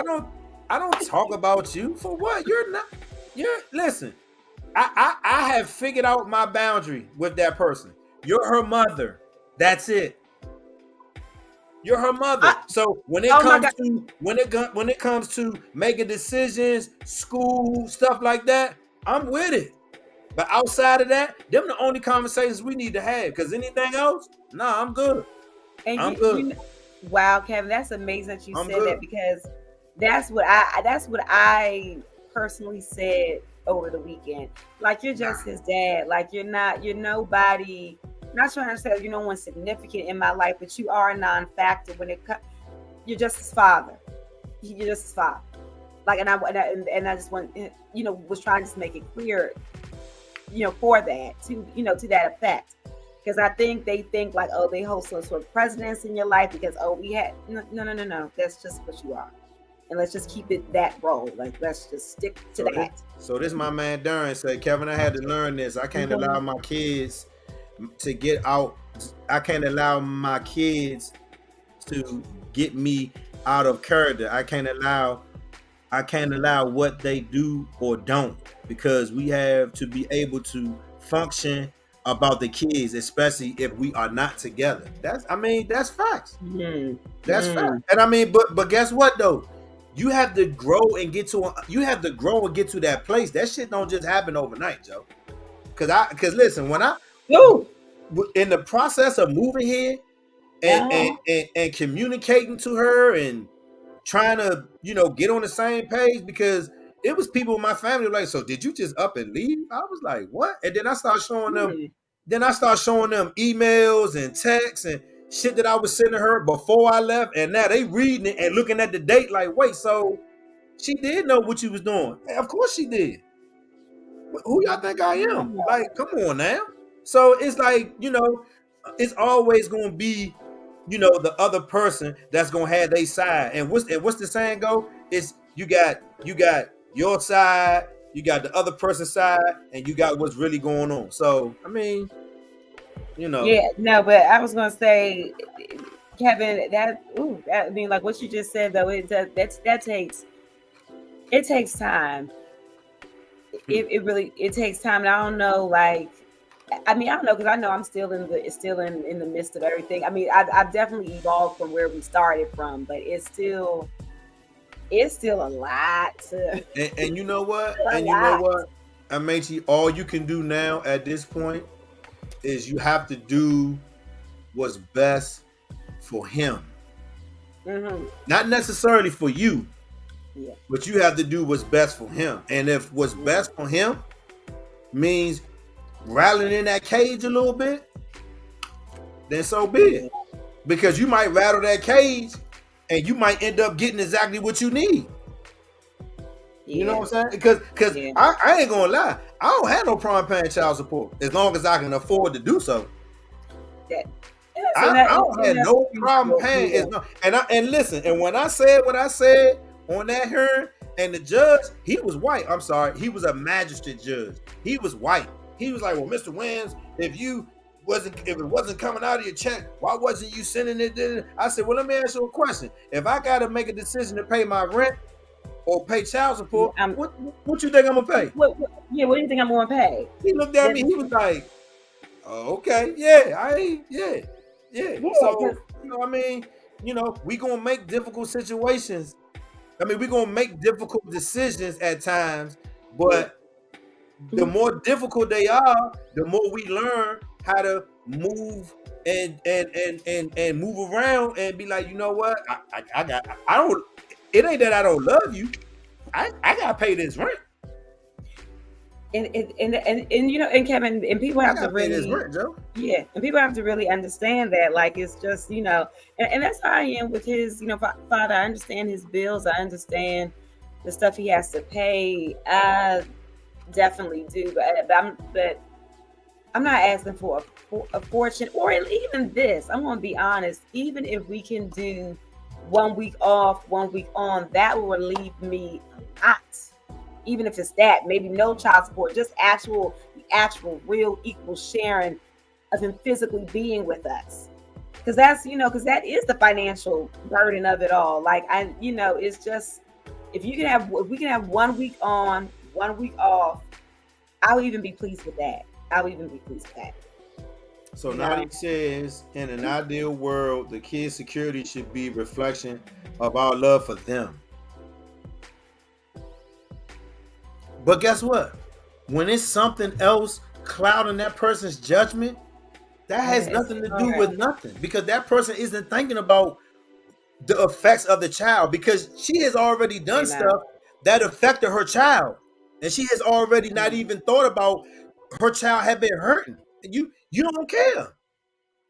I don't talk about you for what? You're not. You're listen. I have figured out my boundary with that person. You're her mother. That's it. You're her mother. I, So when it oh my comes God. to when it comes to making decisions, school stuff like that, I'm with it. But outside of that, them the only conversations we need to have. Because anything else, nah, I'm good. And I'm good. wow, Kevin, that's amazing that you I'm said good. that, because that's what I personally said over the weekend. Like, you're Nah. just his dad. Like, you're nobody. I'm not trying to say you're no one significant in my life, but you are a non-factor when it comes. You're just his father. You're just his father. Like, and I just want, was trying to make it clear, for that, to that effect. Because I think they think like, oh, they hold some sort of precedence in your life because, oh, we had no, no, no, no, no. That's just what you are, and let's just keep it that role. Like, let's just stick to So this, that. so this my man Darren said, Kevin, I had to learn this. I can't allow my kids to get out. I can't allow my kids to get me out of character. I can't allow what they do or don't, because we have to be able to function about the kids, especially if we are not together. That's facts. That's fact. Mm-hmm. And but guess what though? You have to grow and get to that place. That shit don't just happen overnight, Joe. Cause listen, when I Ooh. in the process of moving here and and, Uh-huh. and communicating to her and trying to get on the same page, because it was people in my family like, so did you just up and leave? I was like, what? And then I start showing them emails and texts and shit that I was sending her before I left, and now they reading it and looking at the date like, wait, so she did know what you was doing? Of course she did. Who y'all think I am? Like, come on now. So it's like, it's always gonna be, the other person that's gonna have their side. And what's the saying go? It's you got your side, you got the other person's side, and you got what's really going on. So you know, Yeah, no, but I was gonna say, Kevin, I mean, like what you just said though, it takes time. It really it takes time, and I don't know, like, I mean, I don't know, because I know I'm still in the midst of everything. I mean, I've definitely evolved from where we started from, but it's still a lot to and you know what? a And you know lot. what? Amechi, all you can do now at this point is you have to do what's best for him. Hmm. Not necessarily for you, Yeah. but you have to do what's best for him. And if what's best for him means rattling in that cage a little bit, then so be Yeah. it. Because you might rattle that cage and you might end up getting exactly what you need. You know Yeah. what I'm saying? Because Yeah. I ain't gonna lie, I don't have no problem paying child support as long as I can afford to do so. That, I, I don't have that's no problem mutual. paying Yeah. as long, and listen, and when I said what I said on that hearing, and the judge, he was white. I'm sorry, he was a magistrate judge. He was white. He was like, well, Mr. Wins, if it wasn't coming out of your check, why wasn't you sending it? I said, well, let me ask you a question. If I gotta make a decision to pay my rent or pay child support, I'm, what you think I'm gonna pay? yeah, what do you think I'm going to pay? He looked at me, he was like, oh, okay, yeah. Yeah, So, because we gonna make difficult situations. I mean, we gonna make difficult decisions at times, yeah. but the more difficult they are, the more we learn how to move and move around and be like, you know what? I don't. It ain't that I don't love you. I gotta pay this rent. And Kevin, and people I have to gotta pay this really, rent, Joe. yeah, and people have to really understand that, like, it's just, and that's how I am with his, father. I understand his bills. I understand the stuff he has to pay. I definitely do, but I'm not asking for a fortune, or even this. I'm going to be honest. Even if we can do 1 week off, 1 week on, that will relieve me a lot. Even if it's that, maybe no child support, just the actual real equal sharing of him physically being with us. Because that is the financial burden of it all. Like, it's just, if we can have 1 week on, 1 week off, I'll even be pleased with that. I'll even be pleased with that. So You now know. he says, in an ideal world, the kids' security should be a reflection of our love for them. But guess what? when it's something else clouding that person's judgment, that Yeah, has it's nothing to do hard. with nothing, because that person isn't thinking about the effects of the child, because she has already done They're not. stuff that affected her child, and she has already not Mm. even thought about her child had been hurting. And you don't care.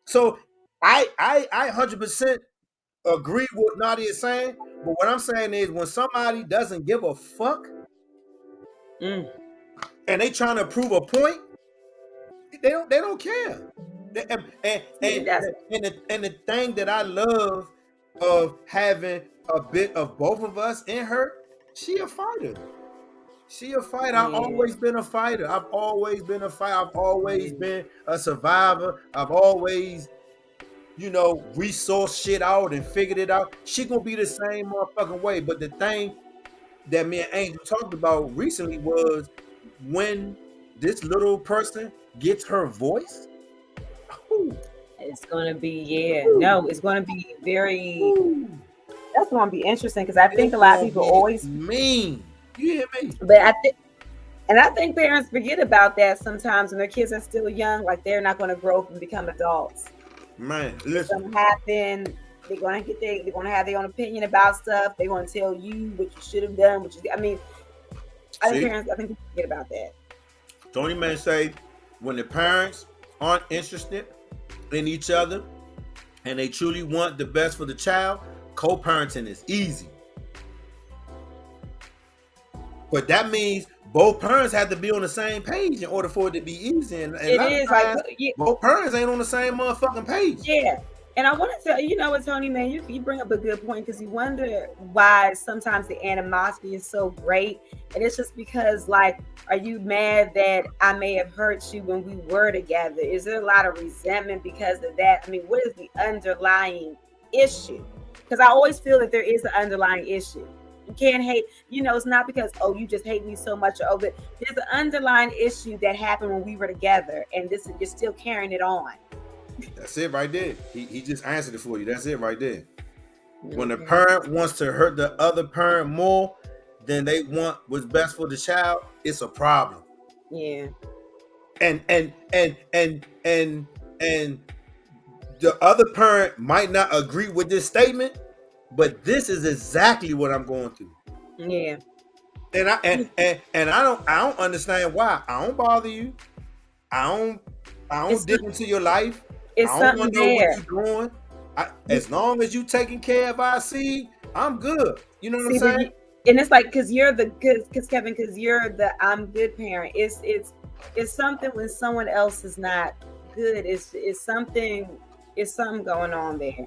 So I 100% agree with what Nadia is saying, but what I'm saying is when somebody doesn't give a fuck Mm. and they trying to prove a point, they don't care. See, that's And the thing that I love of having a bit of both of us in her, she a fighter. She a fighter. I've yeah. always been a fighter. I've always been a fighter. I've always Mm. been a survivor. I've always, resource shit out and figured it out. She gonna be the same motherfucking way. But the thing that me and Angel talked about recently was when this little person gets her voice. Ooh, It's gonna be, yeah. ooh, No, it's gonna be very. ooh, That's gonna be interesting because I think it's a lot of gonna people be always, mean. You hear me? but I think, and I think parents forget about that sometimes when their kids are still young. Like they're not gonna grow up and become adults. Man, It's listen. gonna happen. They're gonna have their own opinion about stuff. They're gonna tell you what you should have done. I mean, See, I think people forget about that. Tony Man say when the parents aren't interested in each other and they truly want the best for the child, co-parenting is easy. But that means both parents have to be on the same page in order for it to be easy. And a It lot of is like, times, yeah, both parents ain't on the same motherfucking page. yeah. And I want to tell you, know what, Tony, man, you bring up a good point because you wonder why sometimes the animosity is so great. And it's just because, like, are you mad that I may have hurt you when we were together? Is there a lot of resentment because of that? I mean, what is the underlying issue? Because I always feel that there is an underlying issue. You can't hate, it's not because, oh, you just hate me so much. Oh, but there's an underlying issue that happened when we were together. And you're still carrying it on. That's it right there. He just answered it for you. That's it right there. When the Okay. parent wants to hurt the other parent more than they want what's best for the child, it's a problem. Yeah. And the other parent might not agree with this statement, but this is exactly what I'm going through. Yeah. And I don't understand why. I don't bother you. I don't I don't It's dig into your life. it's I don't something want to know what there. you're doing. You As long as you taking care of our seed, I'm good. You know what I'm see, saying? and it's like because you're the good, because Kevin, because you're the I'm good parent. It's something when someone else is not good. It's something going on there.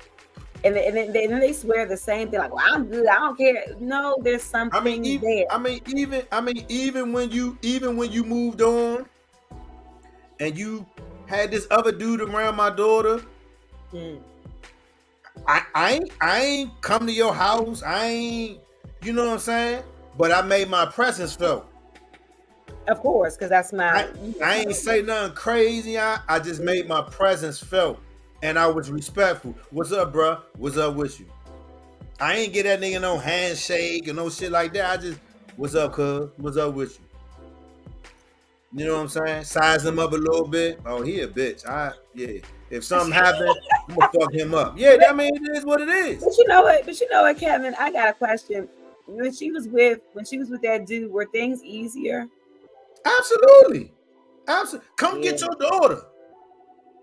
And then they swear the same thing, like, well, I'm good, I don't care. No, there's I mean, something even, there. even when you moved on and you had this other dude around my daughter, Mm. I ain't come to your house. I ain't, you know what I'm saying? But I made my presence felt. Of course, because that's I, my I ain't say nothing crazy. I just made my presence felt, and I was respectful. What's up, bro? What's up with you? I ain't get that nigga no handshake and no shit like that. I just, what's up, cuz? What's up with you? You know what I'm saying? Size him up a little bit. Oh, he a bitch. Yeah. If something happen, I'm gonna fuck him up. Yeah, but, that mean it is what it is. but you know what, Kevin, I got a question. When she was with that dude, were things easier? Absolutely. Absolutely. Come Yeah. get your daughter.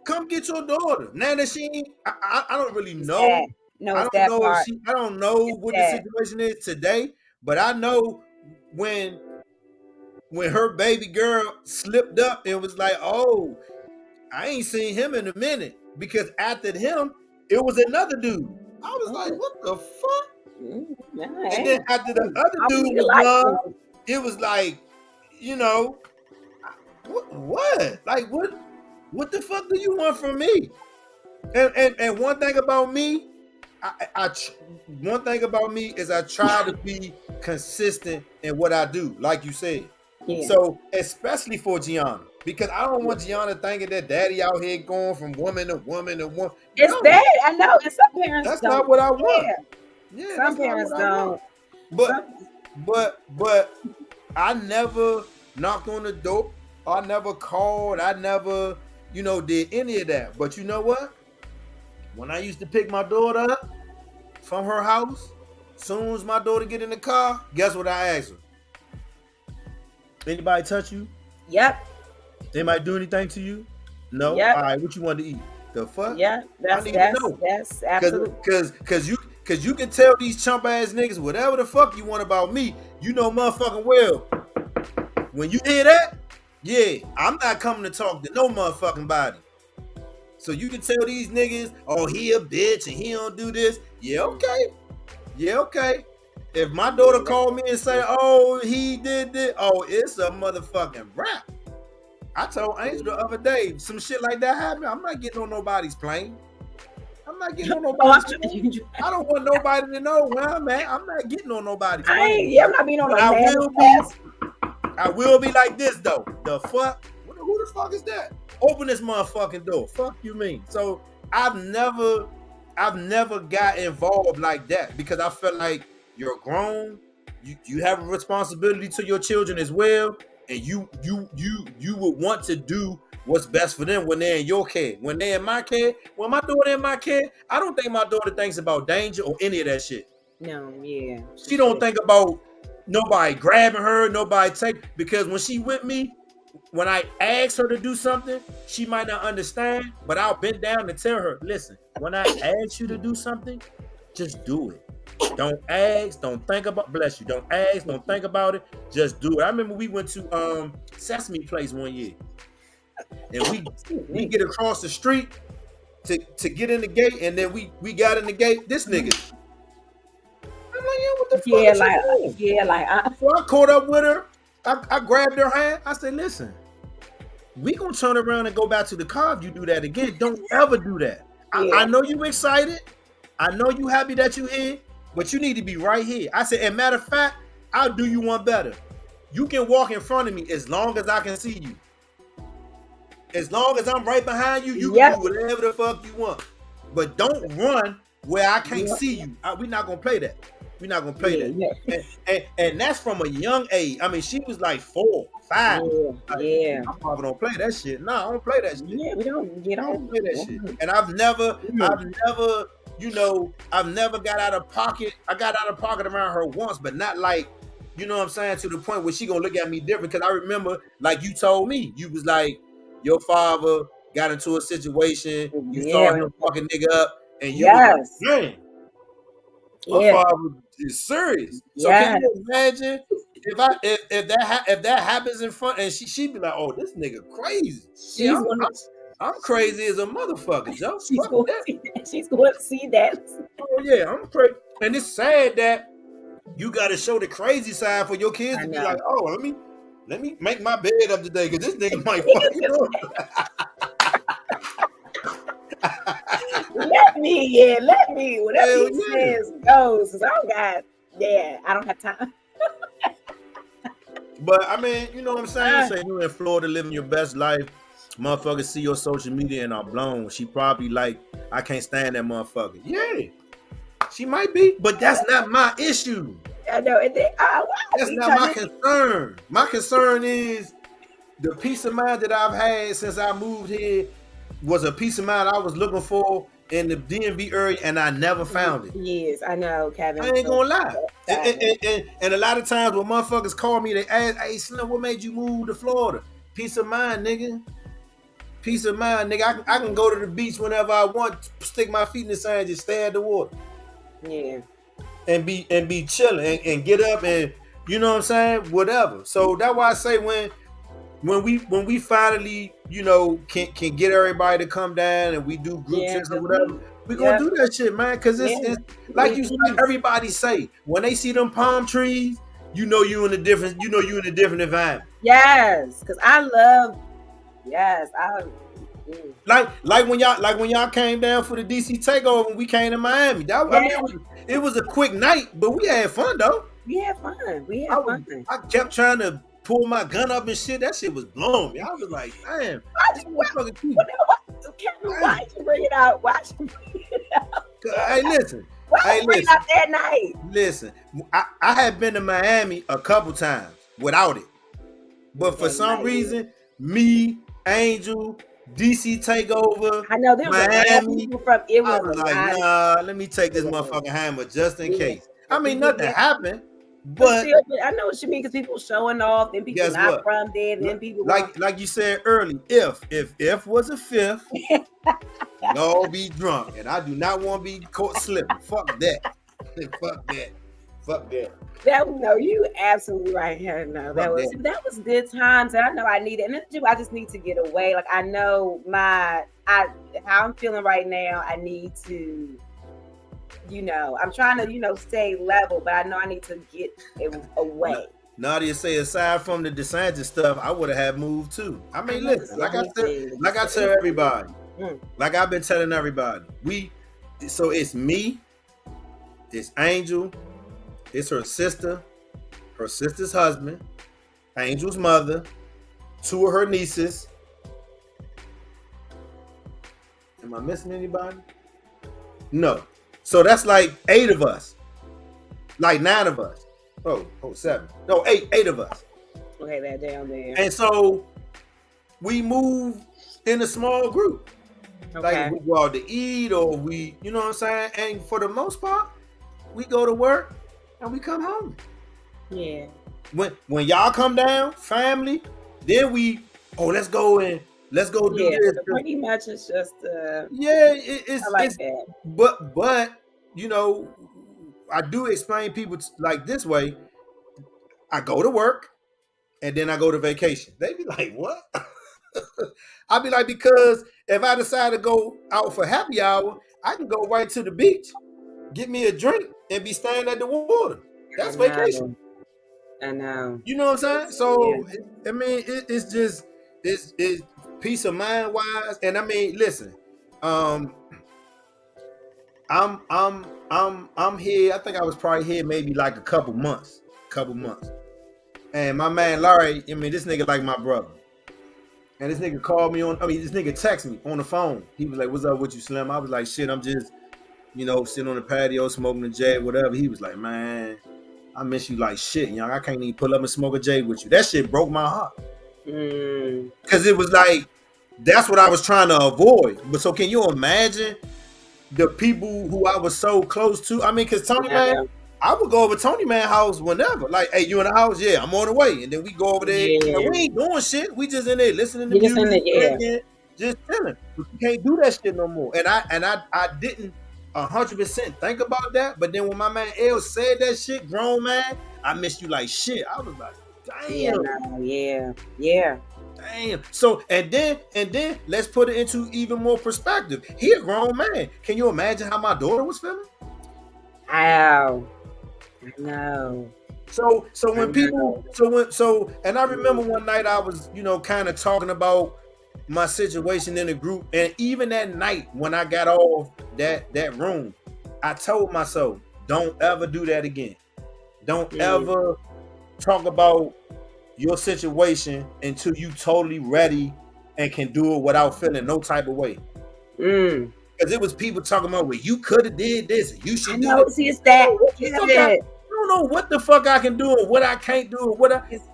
Come get your daughter. Now that she ain't, I don't really It's know. that. No, I it's don't that know if part. she, I don't know It's what the that. situation is today, but I know when when her baby girl slipped up and was like, oh, I ain't seen him in a minute. Because after him, it was another dude. I was like, Okay. what the fuck? And Hey, then after the other I dude need a was light gone, one. it was like, you know, what? Like what the fuck do you want from me? And one thing about me, one thing about me is I try to be consistent in what I do, like you said. Yeah. So especially for Gianna, because I don't want Gianna thinking that daddy out here going from woman to woman to woman. It's No, that. I know. And some parents that's not don't what I want. care. Yeah, Some that's not parents what I want. don't. But Some but I never knocked on the door. I never called. I never, did any of that. But you know what? When I used to pick my daughter up from her house, soon as my daughter get in the car, guess what I asked her? Anybody touch you? Yep. Anybody do anything to you? No. Yep. All right. What you want to eat? The fuck? Yeah. I need to know. That's absolutely. Cause you can tell these chump ass niggas whatever the fuck you want about me. You know motherfucking well. When you hear that, yeah, I'm not coming to talk to no motherfucking body. So you can tell these niggas, oh, he a bitch and he don't do this. Yeah, okay. Yeah, okay. If my daughter called me and say, oh, he did this, oh, it's a motherfucking rap. I told Angel the other day, some shit like that happened. I'm not getting on nobody's plane. I'm not getting on nobody's plane. I don't want nobody to know where I'm at. I'm not getting on nobody's plane. I'm not being on I will be like this though. The fuck? Who the fuck is that? Open this motherfucking door. Fuck you mean? So I've never got involved like that because I felt like you're grown. You have a responsibility to your children as well, and you would want to do what's best for them when they're in your care. When they're in my care, when my daughter in my care, I don't think my daughter thinks about danger or any of that shit. No, yeah. She don't think about nobody grabbing her, nobody because when she with me, when I ask her to do something, she might not understand, but I'll bend down and tell her, listen, when I ask you to do something, just do it. Don't ask, don't think about, bless you, don't ask, don't think about it, just do it. I remember we went to Sesame Place one year, and we get across the street to get in the gate, and then we got in the gate, this nigga. I'm like, yeah, what the fuck? So I caught up with her. I grabbed her hand. I said, listen, we gonna turn around and go back to the car if you do that again. Don't ever do that. Yeah. I know you excited. I know you happy that you here, but you need to be right here. I said, and matter of fact, I'll do you one better. You can walk in front of me as long as I can see you. As long as I'm right behind you, you can do whatever the fuck you want. But don't run where I can't see you. We're not gonna play that. We're not gonna play that. And that's from a young age. I mean, she was like 4, 5. My father don't play that shit. No, I don't play that shit. Yeah, we don't play that shit. And I've never, I've never got out of pocket. I got out of pocket around her once, but not like, you know what I'm saying, to the point where she gonna look at me different. Because I remember, like you told me, you was like, your father got into a situation, you saw him fucking nigga up, and you was like, dang. My father is serious. So can you imagine if that happens in front, and she'd be like, "Oh, this nigga crazy." I'm crazy as a motherfucker, Joe. She's going to see that. Oh yeah, I'm crazy, and it's sad that you got to show the crazy side for your kids to be like, "Oh, let me make my bed up today because this nigga might fuck you up." Let me. Whatever he says goes. Cause I don't have time. But I mean, you know what I'm saying? Say you in Florida living your best life. Motherfuckers see your social media and are blown. She probably like, I can't stand that motherfucker. Yeah, she might be, but that's not my issue. I know. And then, that's not my concern. My concern is the peace of mind that I've had since I moved here was a peace of mind I was looking for in the DMV area, and I never found it. Yes, I know, Kevin. I ain't gonna lie. And a lot of times when motherfuckers call me, they ask, "Hey, Slim, what made you move to Florida?" Peace of mind, nigga. Peace of mind, nigga. I can go to the beach whenever I want, stick my feet in the sand, just stare at the water. Yeah. And be chilling and get up and, you know what I'm saying? Whatever. So that's why I say when we finally, you know, can get everybody to come down and we do group trips or whatever, we gonna do that shit, man. Cause it's like everybody say, when they see them palm trees, you know you in a different environment. Yes, cause like when y'all came down for the DC takeover and we came to Miami. It was a quick night, but we had fun though. We had fun. I kept trying to pull my gun up and shit. That shit was blowing me. I was like, damn. Why did you bring it out? Hey, listen. Why bring it out that night? Listen, I had been to Miami a couple times without it. But for They some might be. reason, me, Angel, DC Takeover, I know there was a lot of Miami, people from. It I was was a like, lot of nah, let me take this people. motherfucking hammer just in Yeah, case. I and mean, people, nothing yeah, happened, but but still, but I know what you mean because people showing off, then people guess not what? from there, then people want. Like you said early, if was a fifth, we all be drunk, and I do not want to be caught slipping. Fuck that. Fuck that. Fuck that. That no, you absolutely right here. No, Fuck that. that was good times, and I know I need it, and then too, I just need to get away. Like I know how I'm feeling right now. I need to, I'm trying to stay level, but I know I need to get away. Nadia say aside from the DeSantis stuff, I would have had moved too. I mean, listen, like I tell everybody, like I've been telling everybody, so it's me, it's Angel, it's her sister's husband, Angel's mother, 2 of her nieces. Am I missing anybody? No. So that's like 8 of us. Like 9 of us. Oh, 7. No, 8 of us. Okay, that down there. And so we move in a small group. Okay. Like we go out to eat or we, you know what I'm saying? And for the most part, we go to work and we come home. Yeah. When y'all come down, family, then let's go do this. So pretty much it's just it's I like that. But I do explain people like this way. I go to work and then I go to vacation. They be like, what? I'll be like, because if I decide to go out for happy hour, I can go right to the beach, get me a drink, and be staying at the water. That's vacation. I know. You know what I'm saying? So I mean, it's just it's peace of mind wise. And I mean, listen, I'm here. I think I was probably here maybe like a couple months. And my man Larry, I mean, this nigga like my brother. And this nigga called me this nigga texted me on the phone. He was like, what's up with you, Slim? I was like, shit, I'm just, sitting on the patio, smoking a J, whatever. He was like, man, I miss you like shit, young. I can't even pull up and smoke a J with you. That shit broke my heart. Because it was like, that's what I was trying to avoid. But so can you imagine the people who I was so close to? I mean, because Tony Man, I would go over to Tony Man house whenever. Like, hey, you in the house? Yeah, I'm on the way. And then we go over there. Yeah. And we ain't doing shit. We just in there listening to music, just chilling. But you can't do that shit no more. And I didn't 100% think about that. But then when my man L said that shit, grown man, I miss you like shit. I was like, damn. Yeah. Damn. So and then let's put it into even more perspective. He a grown man. Can you imagine how my daughter was feeling? Wow. No. So when people and I remember one night I was, kind of talking about my situation in the group, and even that night when I got off that room, I told myself, don't ever do that again. Don't ever talk about your situation until you totally ready and can do it without feeling no type of way. Because it was people talking about, well, you could have did this. You should do it. See, it's that. I don't know what the fuck I can do and what I can't do.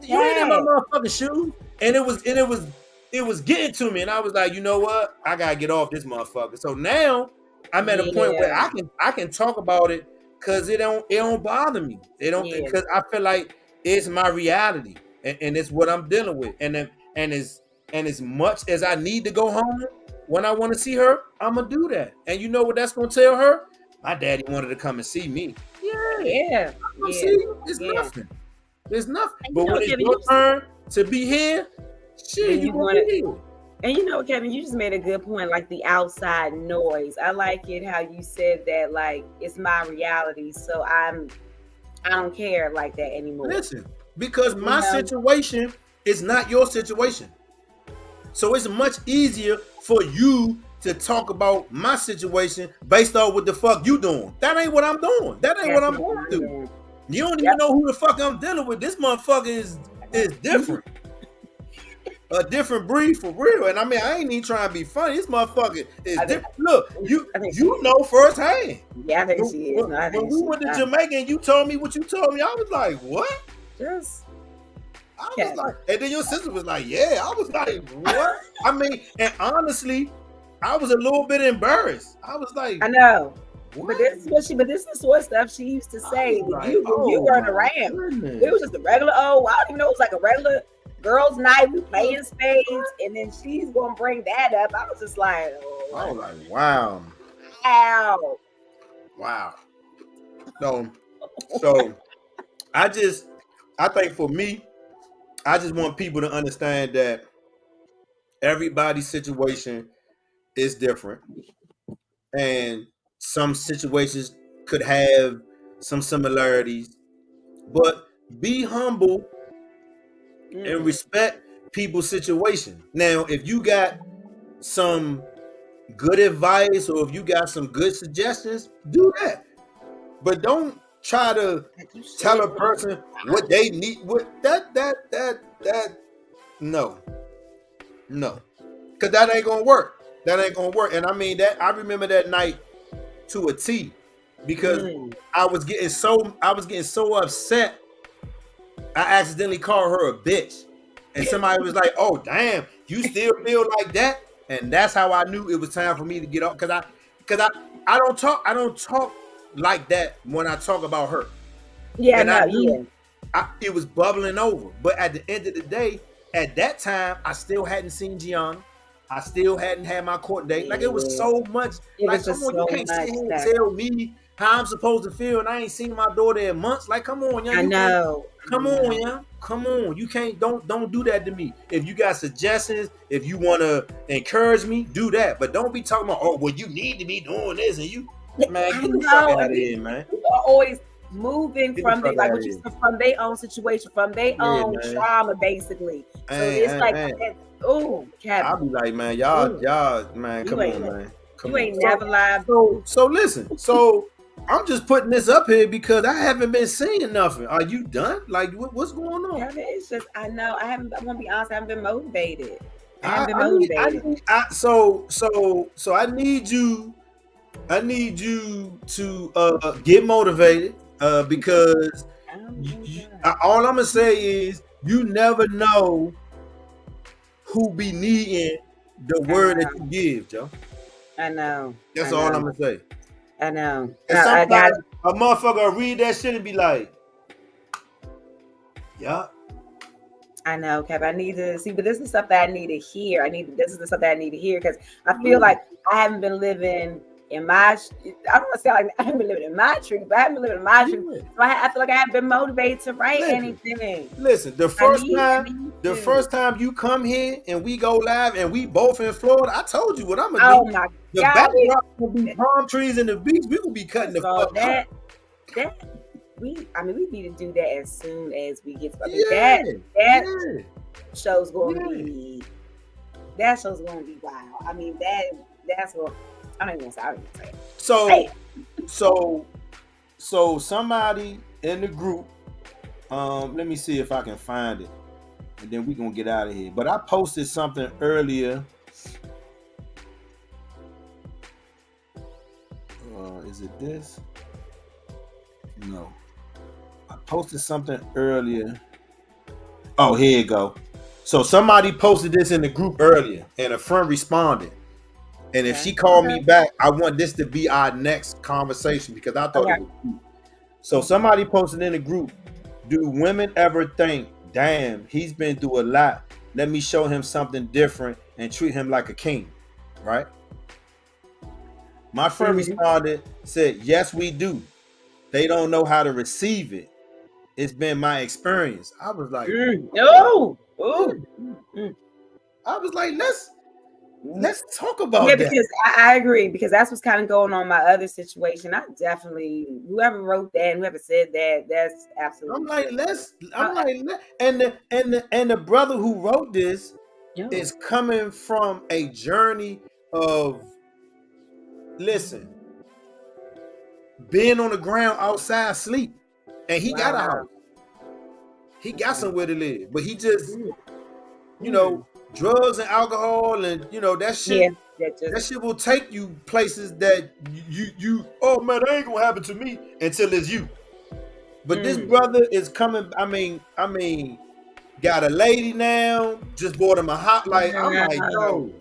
You ain't in my motherfucking shoes. And it was getting to me. And I was like, you know what? I gotta get off this motherfucker. So now I'm at a point where I can talk about it because it don't bother me. It don't, because I feel like it's my reality and it's what I'm dealing with. And as much as I need to go home when I want to see her, I'm gonna do that. And you know what that's gonna tell her? My daddy wanted to come and see me. Yeah. See you. It's nothing. There's nothing. But when it's your turn to be here, shit, you want to be here. And Kevin, you just made a good point, like the outside noise. I like it how you said that, like, it's my reality, so I don't care like that anymore. Listen, because my situation is not your situation. So it's much easier for you to talk about my situation based on what the fuck you doing. That ain't what I'm doing. That ain't what I'm going to do. You don't even know who the fuck I'm dealing with. This motherfucker is different. A different breed for real. And I mean, I ain't even trying to be funny. This motherfucker is different. Look, you know firsthand. Yeah, I think she is. When we went to Jamaica and you told me what you told me, I was like, what? Just I was Kevin. like, and then your sister was like, yeah. I was like, what? I mean, and honestly, I was a little bit embarrassed. I was like, I know. But what? this is what she. But this is the sort of stuff she used to I say was when like, you oh weren't my around. It was goodness. just a regular. Oh, I don't even know. It was like a regular girls' night. We playing spades, and then she's gonna bring that up. I was just like, I oh, was like, wow, wow. wow. So I think for me, I just want people to understand that everybody's situation is different, and some situations could have some similarities, but be humble and Mm. respect people's situation. Now, if you got some good advice or if you got some good suggestions, do that. But don't try to Like you tell should a do. person what they need. What that no, no, because that ain't gonna work. That ain't gonna work. And I mean that I remember that night to a T because Mm. I was getting so upset. I accidentally called her a bitch, and somebody was like, "Oh damn, you still feel like that?" And that's how I knew it was time for me to get off because I I don't talk like that when I talk about her, Yeah, and I no, knew yeah. it was bubbling over. But at the end of the day, at that time, I still hadn't seen Gianna. I still hadn't had my court date. Like it was Yeah. so much. It Like, was come just on, you so can't sit much here and that tell me how I'm supposed to feel, and I ain't seen my daughter in months. Like, come on, young, I you can't. know. I Come on, know. young. Come on. You can't. Don't do that to me. If you got suggestions, if you want to encourage me, do that. But don't be talking about, oh, well, you need to be doing this, and you, man, I get the fuck know. out And of here, man. people are always moving Get the from fuck the like out of what you here. said from their own situation, from their Yeah, own man. trauma, basically. So it's And, like, and oh, I'll Kevin, be like, man, mm, man, you come ain't on, man, you come on. ain't never lied. So listen. So I'm just putting this up here because I haven't been seeing nothing. Are you done? Like, what's going on? Kevin, it's just I know I haven't. I'm gonna be honest. I haven't been motivated. I haven't I, been I need, I motivated. need, I, so I need you. I need you to get motivated because all I'm gonna say is you never know who be needing the I word that know. you give, Joe. I know. That's I all I'm know. gonna say. I know. And I got. sometimes a motherfucker will read that shit and be like, "Yeah, I know, Kev. I need to see, but this is stuff that I need to hear. This is the stuff that I need to hear because I feel yeah, like I haven't been living in my. I don't want to say like I haven't been living in my truth, but I haven't been living in my truth. yeah." So I feel like I haven't been motivated to write Listen, anything. listen. I need The to. first time you come here and we go live and we both in Florida, I told you what I'm gonna Oh do. my The God, backdrop will be palm trees and the beach. We will be cutting the so fuck up. that we need to do that as soon as we get. I mean Yeah, that yeah, show's going to yeah. be wild. I mean that's what I don't even want to say. I don't even say it. So, Hey, so, so somebody in the group. Let me see if I can find it, and then we gonna get out of here. But I posted something earlier. Is it this? No. I posted something earlier. Oh, here you go. So somebody posted this in the group earlier, and a friend responded. And if okay, she called me back, I want this to be our next conversation because I thought it okay. was cute. So somebody posted in the group, do women ever think, damn, he's been through a lot. Let me show him something different and treat him like a king, right? My friend Mm-hmm. responded, said, yes, we do. They don't know how to receive it. It's been my experience. I was like, Oh, yeah. oh. Mm. I was like, Mm. let's talk Yeah, about that. because I agree because that's what's kind of going on in my other situation. I definitely whoever wrote that and whoever said that, that's I'm absolutely like, true. I'm Uh, like, and the brother who wrote this yo, is coming from a journey of, listen, being on the ground outside sleep, and he got a wow. house, he got Okay. somewhere to live, but he just, Mm. you know, Mm. drugs and alcohol, and that Yeah, shit. that That just shit will take you places that you oh man, that ain't gonna happen to me until it's you. But this mm. brother is coming. I mean, got a lady now. Just bought him a hot. Like I'm like, Wow. yo,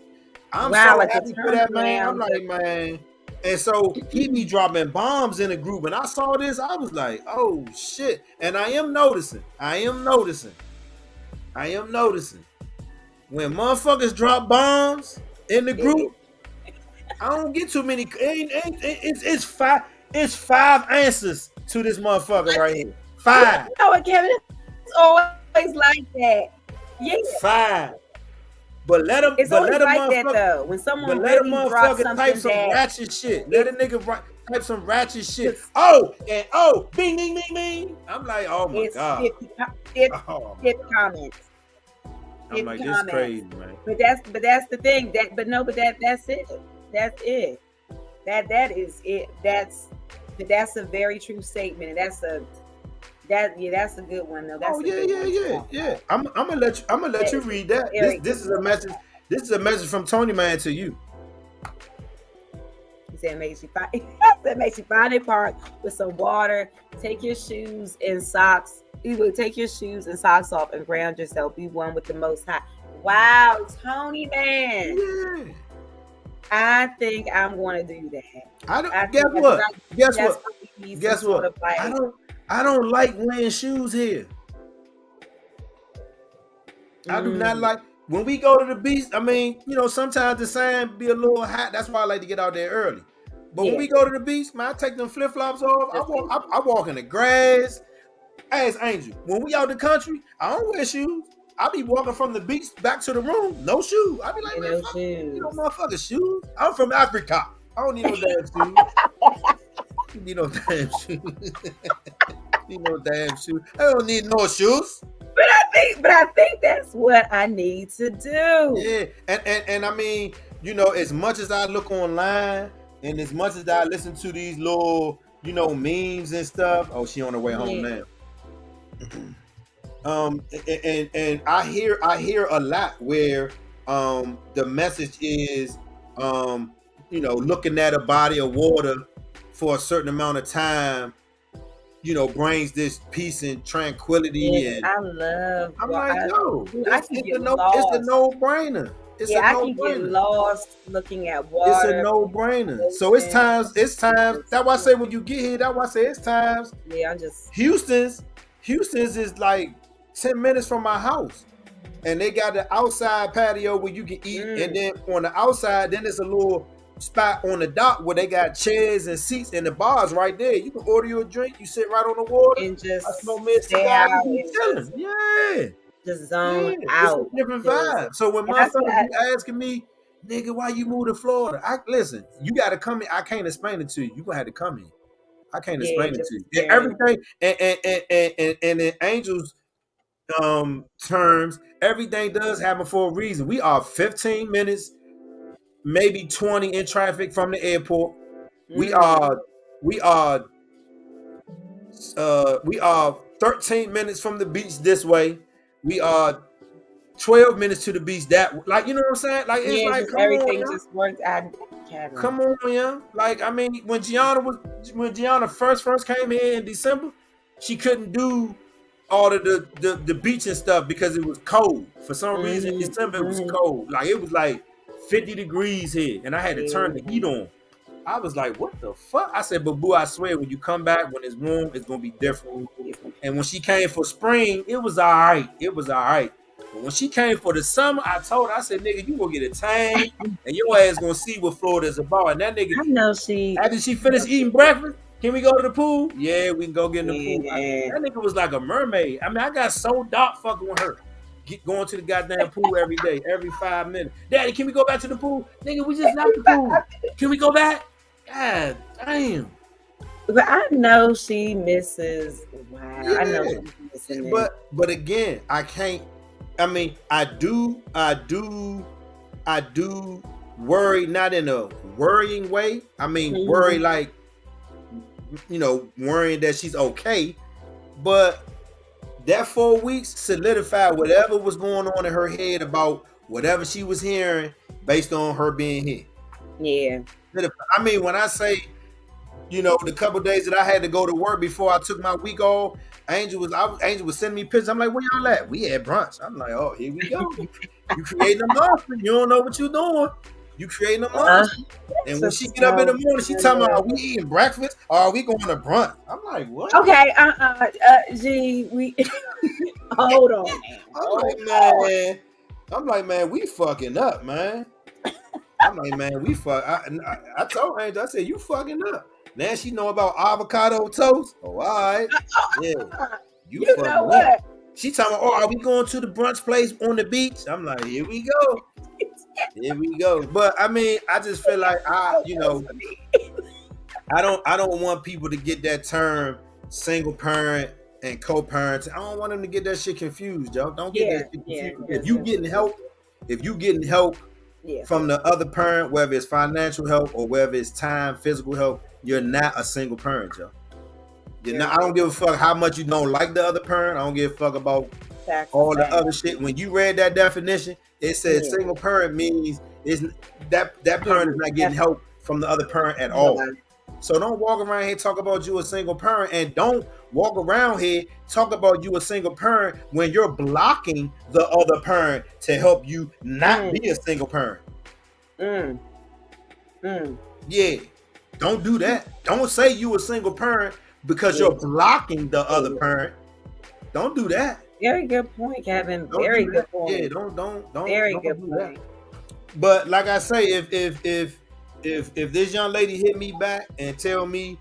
I'm Wow, so like the happy for that man. I'm turnaround. like, man. And so he be dropping bombs in the group. And I saw this, I was like, oh shit. And I am noticing. When motherfuckers drop bombs in the group, I don't get too many. It's five answers to this motherfucker right here. You Five. know what, Kevin? It's always like that. Yeah. Five. But let him. It's But always let a like that motherfucker. though. When But someone let a really drops motherfucker type something some that ratchet shit. Let a it's nigga type some ratchet shit. it's Oh, and oh, bing, bing, bing, bing. I'm like, oh my it's god. 50, Oh my 50 god. comments. I'm 50 like, this comments. crazy, man. But that's the thing. That's it. That's it. That is it. That's a very true statement. And that's a good one though. That's Oh a yeah, good yeah, one to yeah, talk yeah. about. I'm gonna let you read that. Very This good is a one. message. This is a message from Tony Man to you. He said, makes you find a park with some water. Take your shoes and socks. You will take your shoes and socks off and ground yourself. Be one with the Most High. Wow, Tony Man. Yeah. I think I'm going to do that. I don't. I Guess think what? Guess what? desperately need Guess some sort what? of like. I don't like wearing shoes here. I do not like when we go to the beach. I mean, you know, sometimes the sand be a little hot. That's why I like to get out there early. But when Yeah. we go to the beach, man, I take them flip flops off. I walk in the grass. As Angel, when we out the country, I don't wear shoes. I be walking from the beach back to the room, no shoes. I be like, man, No fuck, shoes. you know, motherfucker shoes. I'm from Africa. I don't need no damn shoes. You need no damn shoes. Need no damn shoes. I don't need no shoes. But I think that's what I need to do. Yeah, and I mean, you know, as much as I look online and as much as I listen to these little, you know, memes and stuff. Oh, she on her way home now. And I hear a lot where the message is you know, looking at a body of water for a certain amount of time, you know, brings this peace and tranquility. Yes, And I love. I'm like, yo, I it's can a get no, lost. it's a no-brainer. I can get lost looking at water. It's a no-brainer. So it's times. That's why I say when you get here, that's why I say it's times. Yeah, I'm just. Houston's is like 10 minutes from my house. And they got the outside patio where you can eat. And then on the outside, then there's a little spot on the dock where they got chairs and seats and the bars right there. You can order you a drink, you sit right on the water, and just I smoke me a cigar, and be chilling. Just zone It's out. a different vibe. So when motherfuckers be asking me, nigga, why you moved to Florida? Listen, you gotta come in. I can't explain it to you. You gonna have to come in. I can't explain it to you. And everything and in Angels terms, everything does happen for a reason. We are 15 minutes, maybe 20 in traffic from the airport. We are 13 minutes from the beach this way. We are 12 minutes to the beach that, like, you know what I'm saying? Like, it's like, come everything on, just worked out. Come on, yeah. Like, I mean, when Gianna first came here in December, she couldn't do all of the beach and stuff because it was cold. For some reason, in December it was cold. Like, it was like 50 degrees here, and I had to turn the heat on. I was like, what the fuck? I said, but boo, I swear, when you come back, when it's warm, it's gonna be different. And when she came for spring, it was all right. But when she came for the summer, I told her, I said, nigga, you gonna get a tan, and your ass gonna see what Florida is about. And that nigga, I know she. After she finished eating breakfast, can we go to the pool? Yeah, we can go get in the pool. That nigga was like a mermaid. I mean, I got so dark fucking with her. Going to the goddamn pool every day, every 5 minutes. Daddy, can we go back to the pool? Nigga, we just left the pool. Can we go back? God damn. But I know she misses. Wow, yeah. I know she's missing it. But again, I can't. I mean, I do worry, not in a worrying way. I mean, worry like, you know, worrying that she's okay. But that 4 weeks solidified whatever was going on in her head about whatever she was hearing based on her being here. Yeah. I mean, when I say, you know, the couple days that I had to go to work before I took my week off, Angel was sending me pictures. I'm like, where y'all at? We at brunch. I'm like, oh, here we go. You creating a monster. You don't know what you doing. You creating a monster. And when she get up in the morning, she talking about, are we eating breakfast or are we going to brunch? I'm like, what? Okay, G, we hold on, man. I'm like, man, we fucking up, man. I'm like, man, we fuck. I told Angel, I said, you fucking up. Now she know about avocado toast. Oh, all right. Yeah. You fucking up. She talking about, oh, are we going to the brunch place on the beach? I'm like, here we go. Here we go. But I mean, I just feel like I don't want people to get that term single parent and co-parent. I don't want them to get that shit confused, yo. Don't get that shit confused. If you getting help from the other parent, whether it's financial help or whether it's time, physical help, you're not a single parent, yo. I don't give a fuck how much you don't like the other parent. I don't give a fuck about all the other shit. When you read that definition, it says single parent means that parent is not getting help from the other parent at all. So don't walk around here talk about you a single parent, and don't walk around here talk about you a single parent when you're blocking the other parent to help you not be a single parent. Yeah, don't do that. Don't say you a single parent because you're blocking the other parent. Don't do that. Very good point, Kevin. Very good point. Yeah, don't. Very good point. But like I say, if this young lady hit me back and tell me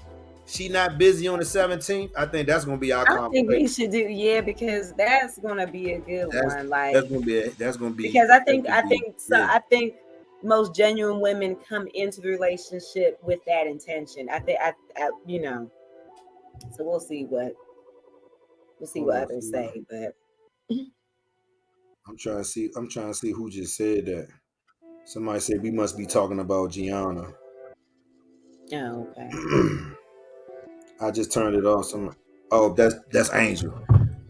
she not busy on the 17th, I think that's gonna be our conversation. I think we should do because that's gonna be a good one. Like that's gonna be because I think most genuine women come into the relationship with that intention. I think so we'll see what others say, but I'm trying to see who just said that. Somebody said we must be talking about Gianna. Oh, okay. I just turned it off. That's Angel.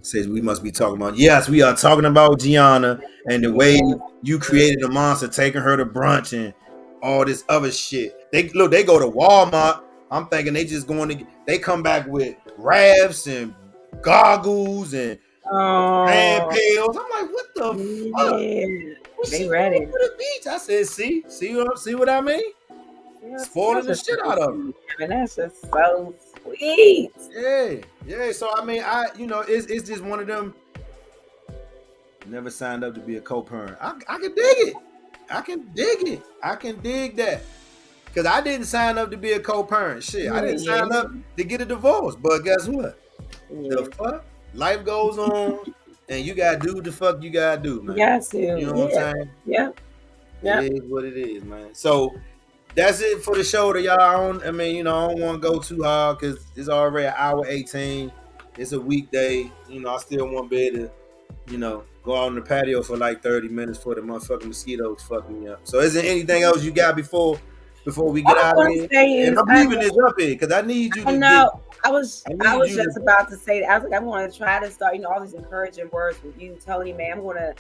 Says we must be talking about. Yes, we are talking about Gianna and the way you created a monster, taking her to brunch and all this other shit. They go to Walmart. I'm thinking they just they come back with rafts and goggles and hand pails. I'm like, what the fuck? They ready for the beach. I said, see what I mean? Spoiling the shit out of them. And that's just so sweet. Yeah. So I mean, it's just one of them. Never signed up to be a co-parent. I can dig it. I can dig that. Because I didn't sign up to be a co-parent. Shit, I didn't sign up to get a divorce. But guess what? The fuck? Life goes on, and you gotta do the fuck you gotta do, man. Yes, you know what I'm saying? Yeah. It is what it is, man. So that's it for the show that y'all on. I mean, I don't want to go too hard because it's already an hour 18. It's a weekday. I still want to be able to, go out on the patio for like 30 minutes for the motherfucking mosquitoes fucking me up. So is there anything else you got before we get out of here? And I'm leaving this up here because I need you to I was just about to say that. I was like, I'm going to try to start, all these encouraging words with you, Tony, man. I'm going to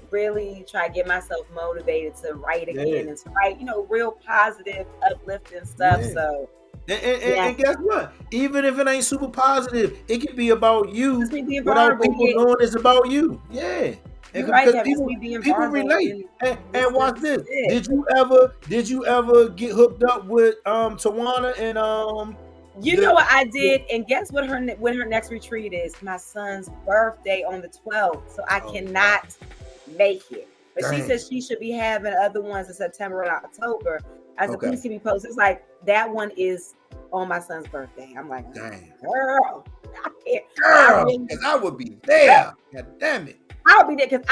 really try to get myself motivated to write again and to write, real positive, uplifting stuff. Yeah. So, and guess what? Even if it ain't super positive, it can be about you without people knowing it's about you. Yeah. Because people relate. And watch this. Did you ever get hooked up with Tawana and You know what I did, and guess what when her next retreat is? My son's birthday on the 12th, so I cannot make it. But she says she should be having other ones in September and October. I said, please keep me posted. It's like that one is on my son's birthday. I'm like, dang, girl, because I would be there. God damn it. I'll be there because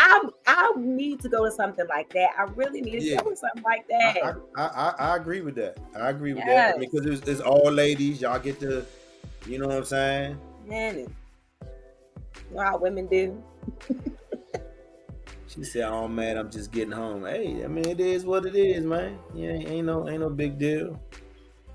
I need to go to something like that. I really need to go to something like that. I agree with that. I agree with that because it's all ladies. Y'all get to, you know what I'm saying? Man, you know how women do. She said, "Oh man, I'm just getting home." Hey, I mean, it is what it is, man. Yeah, ain't no big deal.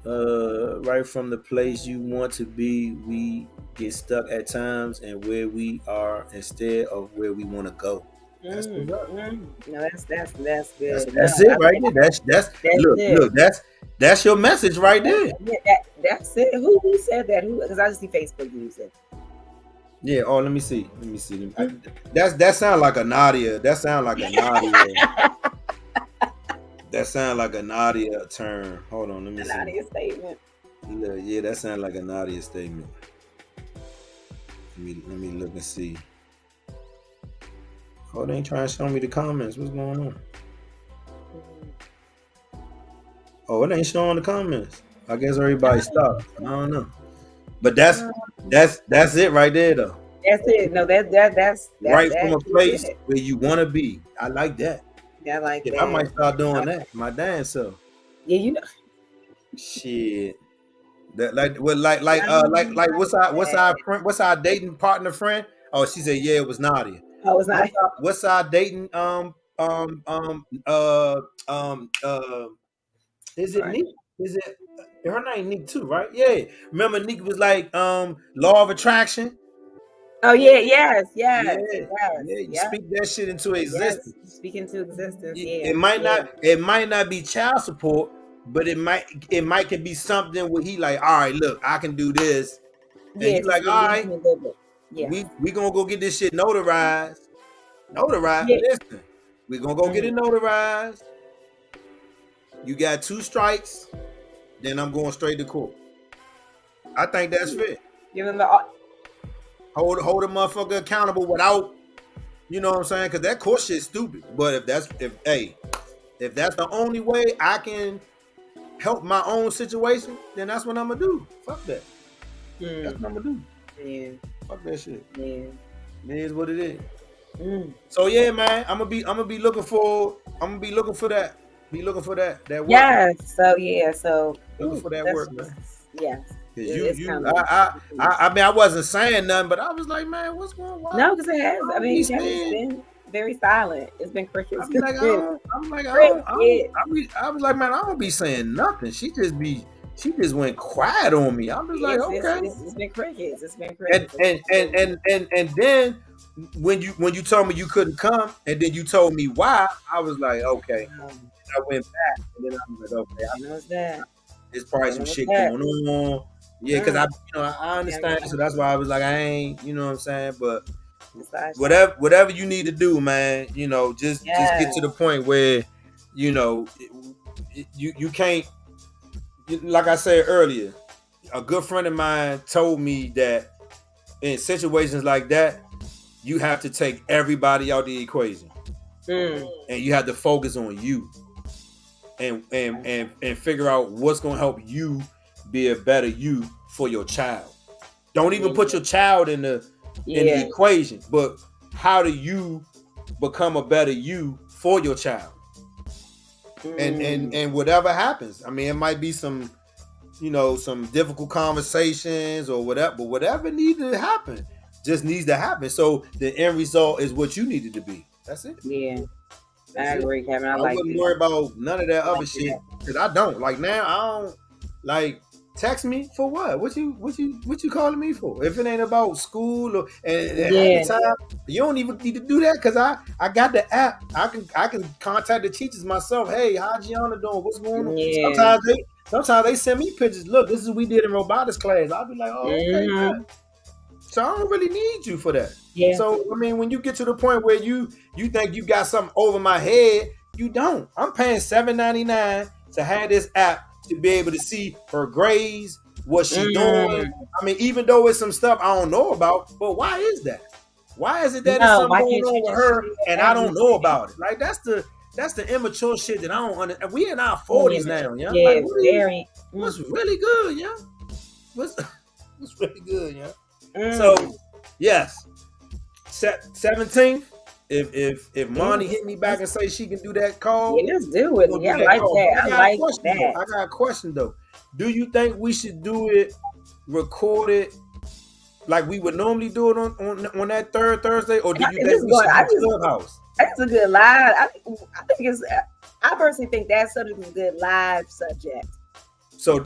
Right from the place you want to be, we get stuck at times and where we are instead of where we want to go. That's what's up. No, that's good. That's it right there. Look, that's your message right there. That's it. Who said that? Because I just see Facebook music. Yeah. Oh, let me see. Let me see. That sound like a Nadia. That sound like a Nadia. That sound like a Nadia term. Hold on. Let me An see. audio statement. Yeah, that sound like a Nadia statement. Let me look and see. Oh, they ain't trying to show me the comments. What's going on? Oh, it ain't showing the comments. I guess everybody stopped. I don't know. But that's it right there though. That's it. No, that's Right from a actually place it. where you want to be. I like that. Yeah, like Shit, I that. might start doing that. My dance self. Yeah, you know. Shit. That like what's our dating partner friend? Oh, she said yeah, it was Nadia. Oh, it's not. What's our dating is it Right. Nick? Is it her name Nick too, right? Yeah. Remember Nick was like law of attraction? Oh yeah, yes, Yeah, yes, yes, yeah. You yep, speak that shit into yes. existence. Speaking to existence. It Yeah, might yeah, not be child support, but it might could be something where he like, all right, look, I can do this, and yeah. you Just like, all release right, me a little bit. Yeah, we gonna go get this shit notarized. Notarized. yeah. Listen, we gonna go get Mm. it notarized. You got 2 strikes, then I'm going straight to court. I think that's fair. Give them the. Hold a motherfucker accountable without, you know what I'm saying? Because that court shit's stupid. But if that's the only way I can help my own situation, then that's what I'm gonna do. Fuck that. That's Mm. what I'm gonna do. Yeah, Fuck that shit. yeah. It is what it is. Mm. So yeah, man, I'm gonna be looking for that. Be looking for that work. Yes. So yeah. So Looking for that that's work, man. yes. Cause It's you coming. I mean I wasn't saying nothing, but I was like, man, what's going on? No, because it has. I I don't be mean, Kevin, it's saying. been very silent. It's been crickets. I be like, I It's don't. I'm like, I don't. crickets. I was like, man, I don't be saying nothing. She just went quiet on me. I'm just like, okay. It's been crickets. It's been And crickets. and and and and, and then when you told me you couldn't come, and then you told me why, I was like, okay. I went back, and then I was like, okay, I know it's that. there's probably I some know it's shit that. going on. Yeah, because Mm. I Yeah, understand, so that's why I was like, I ain't, you know what I'm saying, but besides that. whatever you need to do, man, just get Yeah. to the point where you know you can't, like I said earlier, a good friend of mine told me that in situations like that you have to take everybody out the equation Mm. and you have to focus on you and figure out what's going to help you be a better you for your child. Don't even put your child in the Yeah. equation, but how do you become a better you for your child? And whatever happens, I mean, it might be some some difficult conversations or whatever, but whatever needs to happen just needs to happen. So the end result is what you needed to be. That's it. Yeah. I That's it. agree, Kevin. I I like wouldn't that. worry about none of that I other like shit that. because I don't. Like now, I don't like text me for what? What you calling me for? If it ain't about school or and half the Yeah. time you don't even need to do that because I got the app. I can contact the teachers myself. Hey, how Gianna doing? What's going on? Yeah. Sometimes they send me pictures. Look, this is what we did in robotics class. I'll be like, oh, okay, Hmm. man. So I don't really need you for that. Yeah. So I mean, when you get to the point where you think you got something over my head, you don't. I'm paying $7.99 to have this app to be able to see her grades, what she doing. Mm. I mean, even though it's some stuff I don't know about, but why is that? Why is it that it's No, something why going can't you on with just her share and I don't know everything? about it? Like that's the immature shit that I don't understand. We in our Very 40s now, immature. yeah. Like Yeah, very. what's really good, yeah? What's what's really good, yeah? So Mm. yes, 17th. If Yeah. Monty hit me back and say she can do that call, Yeah, let's do we're it. gonna do Yeah, I that like call. that. But I like that. I got a question though. Do you think we should do it recorded like we would normally do it on that third Thursday, or do And you this think is we going. should do Clubhouse? That's a good live. I think it's. I personally think that subject is a good live subject. So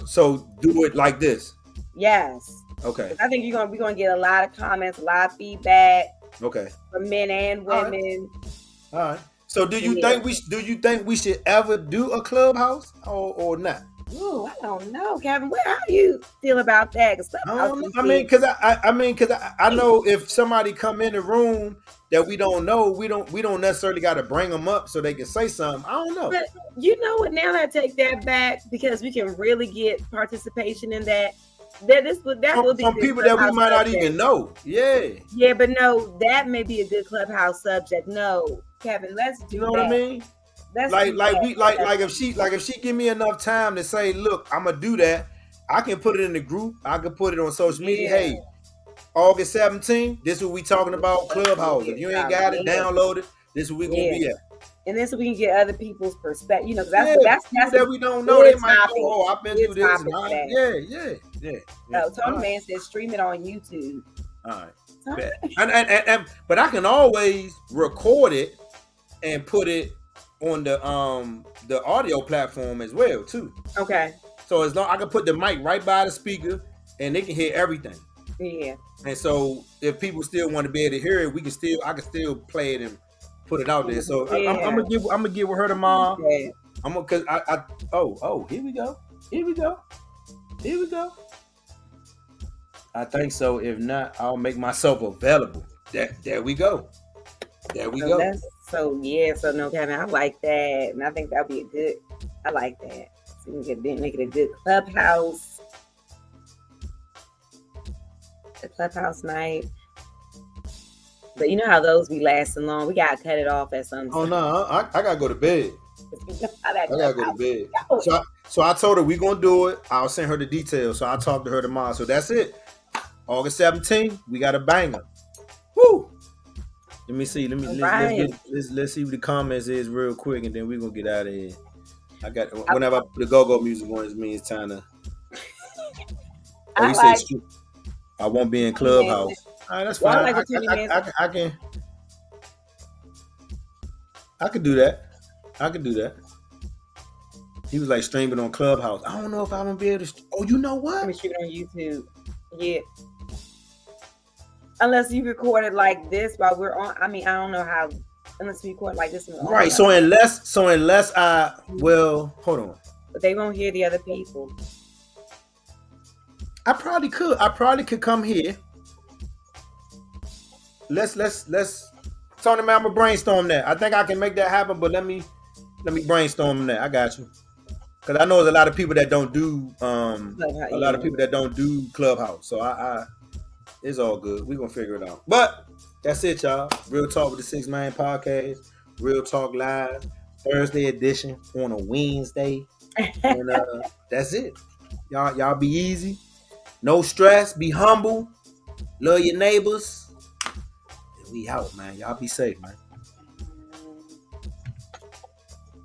do it like this. Yes. Okay. I think we're gonna get a lot of comments, a lot of feedback Okay. from men and All right. women. All right. So do you Yeah. think we should ever do a Clubhouse or not? Ooh, I don't know, Kevin. How do you feel about that? Because I Clubhouse don't know. can I mean, get because I know if somebody come in the room that we don't know, we don't necessarily got to bring them up so they can say something. I don't know. But you know what? Now I take that back because we can really get participation in that. That would be a From good people that we clubhouse might not subject. even know. Yeah, Yeah, but no, that may be a good clubhouse subject. No, Kevin, let's you do know what I that. mean. Let's Like do like that. we like That's like if she give me enough time to say, look, I'm gonna do that. I can put it in the group. I can put it on social media. yeah, Hey, August 17th, this is what we talking about. Clubhouse. If you ain't got it, yeah, download it. This is where we gonna yeah. be at. And then so we can get other people's perspective. You know, because Yeah, people that's a that we don't know, good they might go, topic. oh, I've been Good through this, and topic for that. yeah. Oh, All Tony right, Man says stream it on YouTube. all right. Tony, Bet. But I can always record it and put it on the audio platform as well too. okay, So as long I can put the mic right by the speaker and they can hear everything. yeah. And so if people still want to be able to hear it, I can still play it and put it out there. So Yeah. I'm gonna get with her tomorrow. I'm gonna cause I oh here we go. Here we go. Here we go. I think so. If not, I'll make myself available. There we go. There we So go. so no, Kevin, I like that, and I think that'll be a good. I like that. So we can make it a good clubhouse night. But you know how those be lasting long. We gotta cut it off at some. Oh no, I gotta go to bed. I gotta go to bed. Goes. So I told her we gonna do it. I'll send her the details. So I'll talk to her tomorrow. So that's it. August 17th, we got a banger. Woo! Let me see. Let's see what the comments is real quick, and then we're gonna get out of here. I got whenever I put the go-go music on, it means time to. Oh, you said I won't be in Clubhouse. All right, that's fine. I can do that. I can do that. He was like streaming on Clubhouse. I don't know if I'm gonna be able to. Oh, you know what? Let me stream it on YouTube. Yeah. Unless you record it like this while we're on. I mean, I don't know how. Unless we record like this. Right. So unless I hold on. But they won't hear the other people. I probably could come here. Let's Tony man, I'm gonna brainstorm that. I think I can make that happen, but let me brainstorm that. I got you. Cause I know there's a lot of people that don't do lot of people that don't do Clubhouse. So I it's all good. We're gonna figure it out. But that's it, y'all. Real Talk with the 6thman podcast. Real Talk Live, Thursday edition on a Wednesday. And that's it. Y'all be easy. No stress. Be humble. Love your neighbors. And we out, man. Y'all be safe, man.